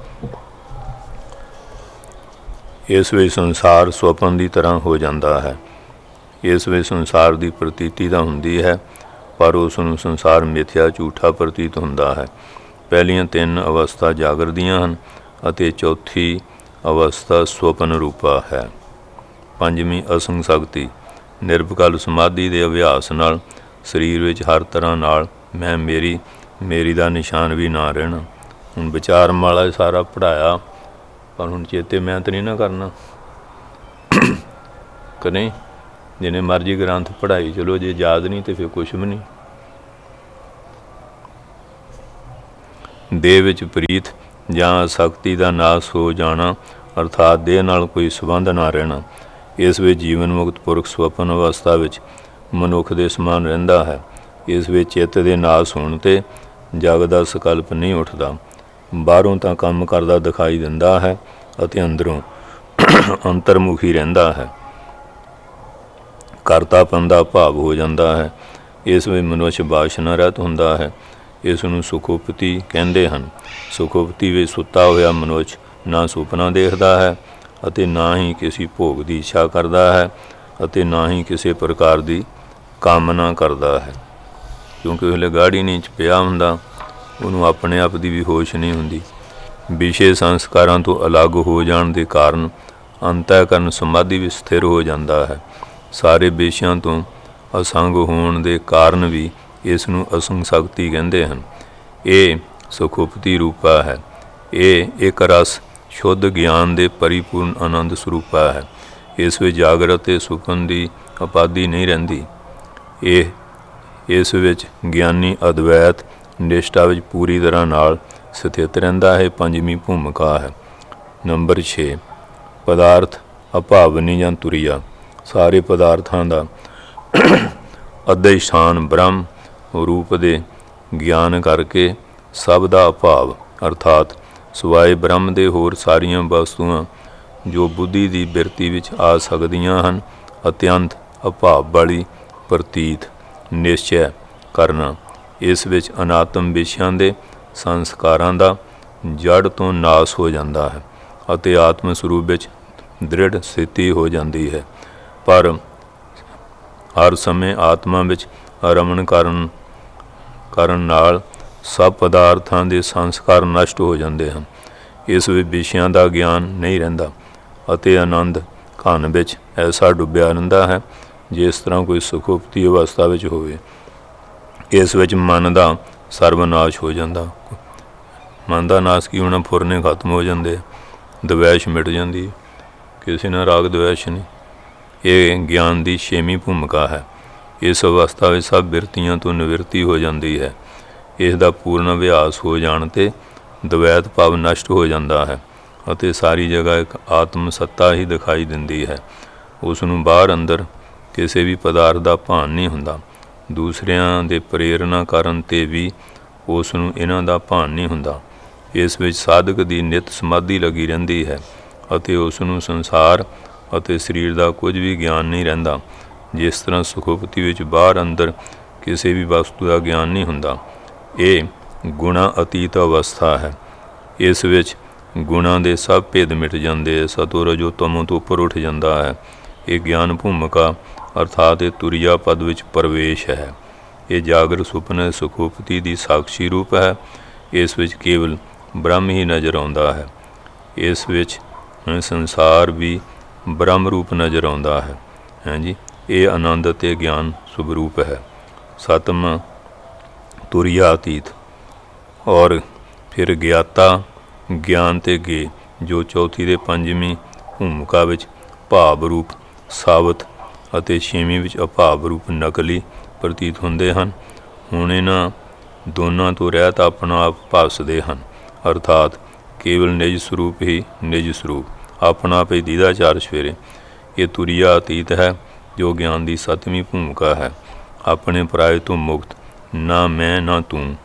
ਇਸ ਵਿੱਚ ਸੰਸਾਰ ਸੁਪਨ ਦੀ ਤਰ੍ਹਾਂ ਹੋ ਜਾਂਦਾ ਹੈ। ਇਸ ਵਿੱਚ ਸੰਸਾਰ ਦੀ ਪ੍ਰਤੀਤੀ ਤਾਂ ਹੁੰਦੀ ਹੈ, ਪਰ ਉਸ ਨੂੰ ਸੰਸਾਰ ਮਿਥਿਆ ਝੂਠਾ ਪ੍ਰਤੀਤ ਹੁੰਦਾ ਹੈ। ਪਹਿਲੀਆਂ ਤਿੰਨ ਅਵਸਥਾ ਜਾਗਰ ਦੀਆਂ ਹਨ ਅਤੇ ਚੌਥੀ ਅਵਸਥਾ ਸੁਪਨ ਰੂਪਾ ਹੈ। ਪੰਜਵੀਂ ਅਸੰਗ ਸ਼ਕਤੀ ਨਿਰਵਿਕਲਪ ਸਮਾਧੀ ਦੇ ਅਭਿਆਸ ਨਾਲ ਸਰੀਰ ਵਿੱਚ ਹਰ ਤਰ੍ਹਾਂ ਨਾਲ ਮੈਂ ਮੇਰੀ ਦਾ ਨਿਸ਼ਾਨ ਵੀ ਨਾ ਰਹਿਣਾ। ਹੁਣ ਵਿਚਾਰ ਮਾਲਾ ਸਾਰਾ ਪੜ੍ਹਾਇਆ, ਪਰ ਹੁਣ ਚੇਤੇ ਮਿਹਨਤ ਨਹੀਂ ਨਾ ਕਰਨਾ ਕਿ ਨਹੀਂ। ਜਿੰਨੇ ਮਰਜ਼ੀ ਗ੍ਰੰਥ ਪੜ੍ਹਾਈ ਚਲੋ, ਜੇ ਯਾਦ ਨਹੀਂ ਤਾਂ ਫਿਰ ਕੁਛ ਵੀ ਨਹੀਂ। ਦੇਹ ਵਿੱਚ ਪ੍ਰੀਤ ਜਾਂ ਸ਼ਕਤੀ ਦਾ ਨਾਸ ਹੋ ਜਾਣਾ ਅਰਥਾਤ ਦੇਹ ਨਾਲ ਕੋਈ ਸੰਬੰਧ ਨਾ ਰਹਿਣਾ। ਇਸ ਵਿੱਚ ਜੀਵਨ ਮੁਕਤ ਪੁਰਖ ਸੁਪਨ ਅਵਸਥਾ ਵਿੱਚ ਮਨੁੱਖ ਦੇ ਸਮਾਨ ਰਹਿੰਦਾ ਹੈ। ਇਸ ਵਿੱਚ ਚਿੱਤ ਦੇ ਨਾਸ ਹੋਣ 'ਤੇ ਜਗ ਦਾ ਸੰਕਲਪ ਨਹੀਂ ਉੱਠਦਾ। ਬਾਹਰੋਂ ਤਾਂ ਕੰਮ ਕਰਦਾ ਦਿਖਾਈ ਦਿੰਦਾ ਹੈ ਅਤੇ ਅੰਦਰੋਂ ਅੰਤਰਮੁਖੀ ਰਹਿੰਦਾ ਹੈ। ਕਰਤਾਪਨ ਦਾ ਭਾਵ ਹੋ ਜਾਂਦਾ ਹੈ। ਇਸ ਵਿੱਚ ਮਨੁੱਖ ਵਾਸ਼ਨਾ ਰਹਿਤ ਹੁੰਦਾ ਹੈ। ਇਸ ਨੂੰ ਸੁਖੋਪਤੀ ਕਹਿੰਦੇ ਹਨ। ਸੁਖੋਪਤੀ ਵਿੱਚ ਸੁੱਤਾ ਹੋਇਆ ਮਨੁੱਖ ਨਾ ਸੁਪਨਾ ਦੇਖਦਾ ਹੈ ਅਤੇ ਨਾ ਹੀ ਕਿਸੇ ਭੋਗ ਦੀ ਇੱਛਾ ਕਰਦਾ ਹੈ ਅਤੇ ਨਾ ਹੀ ਕਿਸੇ ਪ੍ਰਕਾਰ ਦੀ ਕਾਮਨਾ ਕਰਦਾ ਹੈ, ਕਿਉਂਕਿ ਉਹ ਗਾੜੀ ਨਹੀਂ 'ਚ ਪਿਆ ਹੁੰਦਾ। ਉਹਨੂੰ ਆਪਣੇ ਆਪ ਦੀ ਵੀ ਹੋਸ਼ ਨਹੀਂ ਹੁੰਦੀ। ਵਿਸ਼ੇ ਸੰਸਕਾਰਾਂ ਤੋਂ ਅਲੱਗ ਹੋ ਜਾਣ ਦੇ ਕਾਰਨ ਅੰਤःਕਰਨ ਸਮਾਧੀ ਵਿੱਚ ਸਥਿਰ ਹੋ ਜਾਂਦਾ ਹੈ। ਸਾਰੇ ਵਿਸ਼ਿਆਂ ਤੋਂ ਅਸੰਗ ਹੋਣ ਦੇ ਕਾਰਨ ਵੀ ਇਸ ਨੂੰ ਅਸੰਗ ਸ਼ਕਤੀ ਕਹਿੰਦੇ ਹਨ। ਇਹ ਸੁਖੋਪਤੀ ਰੂਪਾ ਹੈ। ਇਹ ਇੱਕ ਰਸ ਸ਼ੁੱਧ ਗਿਆਨ ਦੇ ਪਰਿਪੂਰਨ ਆਨੰਦ ਸਰੂਪਾ ਹੈ। ਇਸ ਵਿੱਚ ਜਾਗਰਤ ਅਤੇ ਸੁਪਨ ਦੀ ਉਪਾਧੀ ਨਹੀਂ ਰਹਿੰਦੀ। ਇਸ ਵਿੱਚ ਗਿਆਨੀ ਅਦਵੈਤ ਨਿਸ਼ਠਾ ਵਿੱਚ ਪੂਰੀ ਤਰ੍ਹਾਂ ਨਾਲ ਸਥਿਤ ਰਹਿੰਦਾ ਹੈ। ਪੰਜਵੀਂ ਭੂਮਿਕਾ ਹੈ। ਨੰਬਰ 6 ਪਦਾਰਥ ਅਭਾਵਨੀ ਜਾਂ ਤੁਰੀਆ। ਸਾਰੇ ਪਦਾਰਥਾਂ ਦਾ ਅਧਿਸ਼ਠਾਨ ਬ੍ਰਹਮ ਰੂਪ ਦੇ ਗਿਆਨ ਕਰਕੇ ਸਭ ਦਾ ਅਭਾਵ ਅਰਥਾਤ ਸਿਵਾਏ ਬ੍ਰਹਮ ਦੇ ਹੋਰ ਸਾਰੀਆਂ ਵਸਤੂਆਂ ਜੋ ਬੁੱਧੀ ਦੀ ਬਿਰਤੀ ਵਿੱਚ ਆ ਸਕਦੀਆਂ ਹਨ। ਅਤਿਅੰਤ ਅਭਾਵ ਵਾਲੀ ਪ੍ਰਤੀਤ ਨਿਸ਼ਚੈ ਕਰਨਾ, ਇਸ ਵਿੱਚ ਅਨਾਤਮ ਵਿਸ਼ਿਆਂ ਦੇ ਸੰਸਕਾਰਾਂ ਦਾ ਜੜ ਤੋਂ ਨਾਸ ਹੋ ਜਾਂਦਾ ਹੈ ਅਤੇ ਆਤਮ ਸਰੂਪ ਵਿੱਚ ਦ੍ਰਿੜ ਸਥਿਤੀ ਹੋ ਜਾਂਦੀ ਹੈ। ਪਰ ਹਰ ਸਮੇਂ ਆਤਮਾ ਵਿੱਚ ਰਮਣ ਕਰਨ ਨਾਲ ਸਭ ਪਦਾਰਥਾਂ ਦੇ ਸੰਸਕਾਰ ਨਸ਼ਟ ਹੋ ਜਾਂਦੇ ਹਨ। ਇਸ ਵਿੱਚ ਵਿਸ਼ਿਆਂ ਦਾ ਗਿਆਨ ਨਹੀਂ ਰਹਿੰਦਾ ਅਤੇ ਆਨੰਦ ਘਨ ਵਿੱਚ ਐਸਾ ਡੁੱਬਿਆ ਰਹਿੰਦਾ ਹੈ ਜਿਸ ਤਰ੍ਹਾਂ ਕੋਈ ਸੁਖੁਪਤੀ ਅਵਸਥਾ ਵਿੱਚ ਹੋਵੇ। ਇਸ ਵਿੱਚ ਮਨ ਦਾ ਸਰਵਨਾਸ਼ ਹੋ ਜਾਂਦਾ। ਮਨ ਦਾ ਨਾਸ਼ ਕੀ ਹੋਣਾ? ਫੁਰਨੇ ਖਤਮ ਹੋ ਜਾਂਦੇ, ਦਵੈਸ਼ ਮਿਟ ਜਾਂਦੀ, ਕਿਸੇ ਨਾਲ ਰਾਗ ਦਵੈਸ਼ ਨਹੀਂ। ਇਹ ਗਿਆਨ ਦੀ 6ਵੀਂ ਭੂਮਿਕਾ ਹੈ। ਇਸ ਅਵਸਥਾ ਵਿੱਚ ਸਭ ਬਿਰਤੀਆਂ ਤੋਂ ਨਿਵਰਤੀ ਹੋ ਜਾਂਦੀ ਹੈ। ਇਸ ਦਾ ਪੂਰਨ ਅਭਿਆਸ ਹੋ ਜਾਣ 'ਤੇ ਦਵੈਤ ਭਾਵ ਨਸ਼ਟ ਹੋ ਜਾਂਦਾ ਹੈ ਅਤੇ ਸਾਰੀ ਜਗ੍ਹਾ ਇੱਕ ਆਤਮ ਸੱਤਾ ਹੀ ਦਿਖਾਈ ਦਿੰਦੀ ਹੈ। ਉਸ ਨੂੰ ਬਾਹਰ ਅੰਦਰ ਕਿਸੇ ਵੀ ਪਦਾਰਥ ਦਾ ਭਾਨ ਨਹੀਂ ਹੁੰਦਾ। ਦੂਸਰਿਆਂ ਦੇ ਪ੍ਰੇਰਨਾ ਕਰਨ 'ਤੇ ਵੀ ਉਸ ਨੂੰ ਇਹਨਾਂ ਦਾ ਭਾਨ ਨਹੀਂ ਹੁੰਦਾ। ਇਸ ਵਿੱਚ ਸਾਧਕ ਦੀ ਨਿਤ ਸਮਾਧੀ ਲੱਗੀ ਰਹਿੰਦੀ ਹੈ ਅਤੇ ਉਸ ਨੂੰ ਸੰਸਾਰ ਅਤੇ ਸਰੀਰ ਦਾ ਕੁਝ ਵੀ ਗਿਆਨ ਨਹੀਂ ਰਹਿੰਦਾ। ਜਿਸ ਤਰ੍ਹਾਂ ਸੁਖੁਪਤੀ ਵਿੱਚ ਬਾਹਰ ਅੰਦਰ ਕਿਸੇ ਵੀ ਵਸਤੂ ਦਾ ਗਿਆਨ ਨਹੀਂ ਹੁੰਦਾ। ਇਹ ਗੁਣਾ ਅਤੀਤ ਅਵਸਥਾ ਹੈ। ਇਸ ਵਿੱਚ ਗੁਣਾਂ ਦੇ ਸਭ ਭੇਦ ਮਿਟ ਜਾਂਦੇ, ਸਤੋ ਰਜੋ ਤਮੋ ਤੋਂ ਉੱਪਰ ਉੱਠ ਜਾਂਦਾ ਹੈ। ਇਹ ਗਿਆਨ ਭੂਮਿਕਾ ਅਰਥਾਤ ਇਹ ਤੁਰੀਆ ਪਦ ਵਿੱਚ ਪ੍ਰਵੇਸ਼ ਹੈ। ਇਹ ਜਾਗਰ ਸੁਪਨੇ ਸੁਖੁਪਤੀ ਦੀ ਸਾਖਸ਼ੀ ਰੂਪ ਹੈ। ਇਸ ਵਿੱਚ ਕੇਵਲ ਬ੍ਰਹਮ ਹੀ ਨਜ਼ਰ ਆਉਂਦਾ ਹੈ। ਇਸ ਵਿੱਚ ਸੰਸਾਰ ਵੀ ਬ੍ਰਹਮ ਰੂਪ ਨਜ਼ਰ ਆਉਂਦਾ ਹੈ। ਹਾਂਜੀ, ਇਹ ਆਨੰਦ ਅਤੇ ਗਿਆਨ ਸੁਭਰੂਪ ਹੈ। ਸਤਮ ਤੁਰੀਆ ਅਤੀਤ ਔਰ ਫਿਰ ਗਿਆਤਾ ਗਿਆਨ ਤੇ ਗੇ, ਜੋ ਚੌਥੀ ਤੇ ਪੰਜਵੀਂ ਭੂਮਿਕਾ ਵਿੱਚ ਭਾਵ ਰੂਪ ਸਾਬਤ ਅਤੇ ਛੇਵੀਂ ਵਿੱਚ ਅਭਾਵ ਰੂਪ ਨਕਲੀ ਪ੍ਰਤੀਤ ਹੁੰਦੇ ਹਨ। ਹੁਣ ਇਹਨਾਂ ਦੋਨਾਂ ਤੋਂ ਰਹਿਤ ਆਪਣਾ ਆਪ ਭਾਸਦੇ ਹਨ, ਅਰਥਾਤ ਕੇਵਲ ਨਿਜ ਸਰੂਪ ਹੀ ਨਿਜ ਸਰੂਪ, ਆਪਣਾ ਆਪ ਹੀ ਦੀਦਾ ਚਾਰ ਸਵੇਰੇ। ਇਹ ਤੁਰੀਆ ਅਤੀਤ ਹੈ ਜੋ ਗਿਆਨ ਦੀ 7ਵੀਂ ਭੂਮਿਕਾ ਹੈ। ਆਪਣੇ ਪਰਾਏ ਤੋਂ ਮੁਕਤ, ਨਾ ਮੈਂ ਨਾ ਤੂੰ,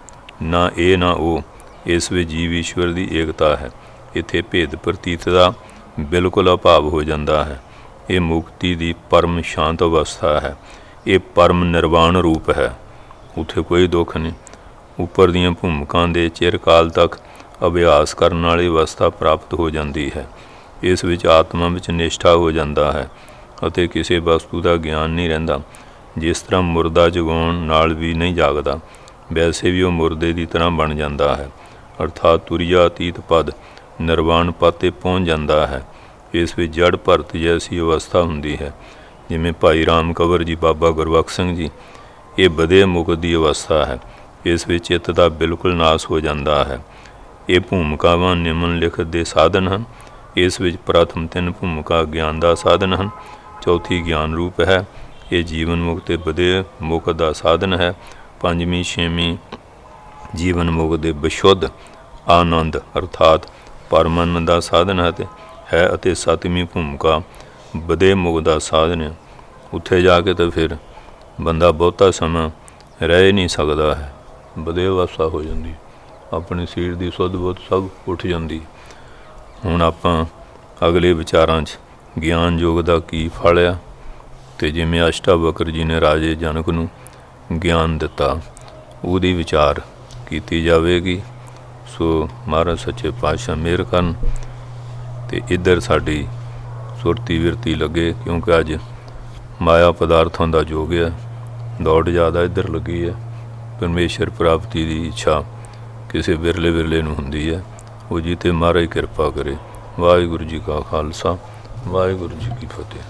ਨਾ ਇਹ ਨਾ ਉਹ। ਇਸ ਵਿੱਚ ਜੀਵ ਈਸ਼ਵਰ ਦੀ ਏਕਤਾ ਹੈ। ਇੱਥੇ ਭੇਦ ਪ੍ਰਤੀਤ ਦਾ ਬਿਲਕੁਲ ਅਭਾਵ ਹੋ ਜਾਂਦਾ ਹੈ। ਇਹ ਮੁਕਤੀ ਦੀ ਪਰਮ ਸ਼ਾਂਤ ਅਵਸਥਾ ਹੈ। ਇਹ ਪਰਮ ਨਿਰਵਾਣ ਰੂਪ ਹੈ। ਉੱਥੇ ਕੋਈ ਦੁੱਖ ਨਹੀਂ। ਉੱਪਰ ਦੀਆਂ ਭੂਮਿਕਾਂ ਦੇ ਚਿਰਕਾਲ ਤੱਕ ਅਭਿਆਸ ਕਰਨ ਵਾਲੀ ਅਵਸਥਾ ਪ੍ਰਾਪਤ ਹੋ ਜਾਂਦੀ ਹੈ। ਇਸ ਵਿੱਚ ਆਤਮਾ ਵਿੱਚ ਨਿਸ਼ਠਾ ਹੋ ਜਾਂਦਾ ਹੈ ਅਤੇ ਕਿਸੇ ਵਸਤੂ ਦਾ ਗਿਆਨ ਨਹੀਂ ਰਹਿੰਦਾ। ਜਿਸ ਤਰ੍ਹਾਂ ਮੁਰਦਾ ਜਗਾਉਣ ਨਾਲ ਵੀ ਨਹੀਂ ਜਾਗਦਾ, ਵੈਸੇ ਵੀ ਉਹ ਮੁਰਦੇ ਦੀ ਤਰ੍ਹਾਂ ਬਣ ਜਾਂਦਾ ਹੈ। ਅਰਥਾਤ ਤੁਰੀਆ ਅਤੀਤ ਪਦ ਨਿਰਵਾਣ ਪਦ 'ਤੇ ਪਹੁੰਚ ਜਾਂਦਾ ਹੈ। ਇਸ ਵਿੱਚ ਜੜ ਭਰਤ ਜੈਸੀ ਅਵਸਥਾ ਹੁੰਦੀ ਹੈ, ਜਿਵੇਂ ਭਾਈ ਰਾਮ ਕੰਵਰ ਜੀ, ਬਾਬਾ ਗੁਰਬਖਸ਼ ਸਿੰਘ ਜੀ। ਇਹ ਬਦੇ ਮੁਕਤ ਦੀ ਅਵਸਥਾ ਹੈ। ਇਸ ਵਿੱਚ ਚਿੱਤ ਦਾ ਬਿਲਕੁਲ ਨਾਸ ਹੋ ਜਾਂਦਾ ਹੈ। ਇਹ ਭੂਮਿਕਾਵਾਂ ਨਿਮਨ ਲਿਖਤ ਦੇ ਸਾਧਨ ਹਨ। ਇਸ ਵਿੱਚ ਪ੍ਰਥਮ 3 ਭੂਮਿਕਾ ਗਿਆਨ ਦਾ ਸਾਧਨ ਹਨ, ਚੌਥੀ ਗਿਆਨ ਰੂਪ ਹੈ। ਇਹ ਜੀਵਨ ਮੁਕਤ ਤੇ ਬਦੇ ਮੁਕਤ ਦਾ ਸਾਧਨ ਹੈ। 5ਵੀਂ 6ਵੀਂ ਜੀਵਨ ਮੁਕਤ ਦੇ ਵਿਸ਼ੁੱਧ ਆਨੰਦ ਅਰਥਾਤ ਪਰਮਾਨੰਦ ਦਾ ਸਾਧਨ ਹੈ ਅਤੇ 7ਵੀਂ ਭੂਮਿਕਾ ਬਦੇ ਮੁਕਤ ਦਾ ਸਾਧਨ ਹੈ। ਉੱਥੇ ਜਾ ਕੇ ਤਾਂ ਫਿਰ ਬੰਦਾ ਬਹੁਤਾ ਸਮਾਂ ਰਹਿ ਨਹੀਂ ਸਕਦਾ ਹੈ। ਬਦੇ ਅਵਸਥਾ ਹੋ ਜਾਂਦੀ, ਆਪਣੇ ਸਰੀਰ ਦੀ ਸੁੱਧ ਬੁੱਧ ਸਭ ਉੱਠ ਜਾਂਦੀ। ਹੁਣ ਆਪਾਂ ਅਗਲੇ ਵਿਚਾਰਾਂ 'ਚ ਗਿਆਨ ਯੋਗ ਦਾ ਕੀ ਫਲ ਆ, ਅਤੇ ਜਿਵੇਂ ਅਸ਼ਟਾਵਕਰ ਜੀ ਨੇ ਰਾਜੇ ਜਨਕ ਨੂੰ ਗਿਆਨ ਦਿੱਤਾ, ਉਹਦੀ ਵਿਚਾਰ ਕੀਤੀ ਜਾਵੇਗੀ। ਸੋ ਮਹਾਰਾਜ ਸੱਚੇ ਪਾਤਸ਼ਾਹ ਮਿਹਰ ਕਰਨ ਅਤੇ ਇੱਧਰ ਸਾਡੀ ਸੁਰਤੀ ਵਿਰਤੀ ਲੱਗੇ, ਕਿਉਂਕਿ ਅੱਜ ਮਾਇਆ ਪਦਾਰਥਾਂ ਦਾ ਯੁੱਗ ਹੈ, ਦੌੜ ਜ਼ਿਆਦਾ ਇੱਧਰ ਲੱਗੀ ਹੈ। ਪਰਮੇਸ਼ਰ ਪ੍ਰਾਪਤੀ ਦੀ ਇੱਛਾ ਕਿਸੇ ਵਿਰਲੇ ਨੂੰ ਹੁੰਦੀ ਹੈ। ਉਹ ਜੀ 'ਤੇ ਮਹਾਰਾਜ ਕਿਰਪਾ ਕਰੇ। ਵਾਹਿਗੁਰੂ ਜੀ ਕਾ ਖਾਲਸਾ, ਵਾਹਿਗੁਰੂ ਜੀ ਕੀ ਫਤਿਹ।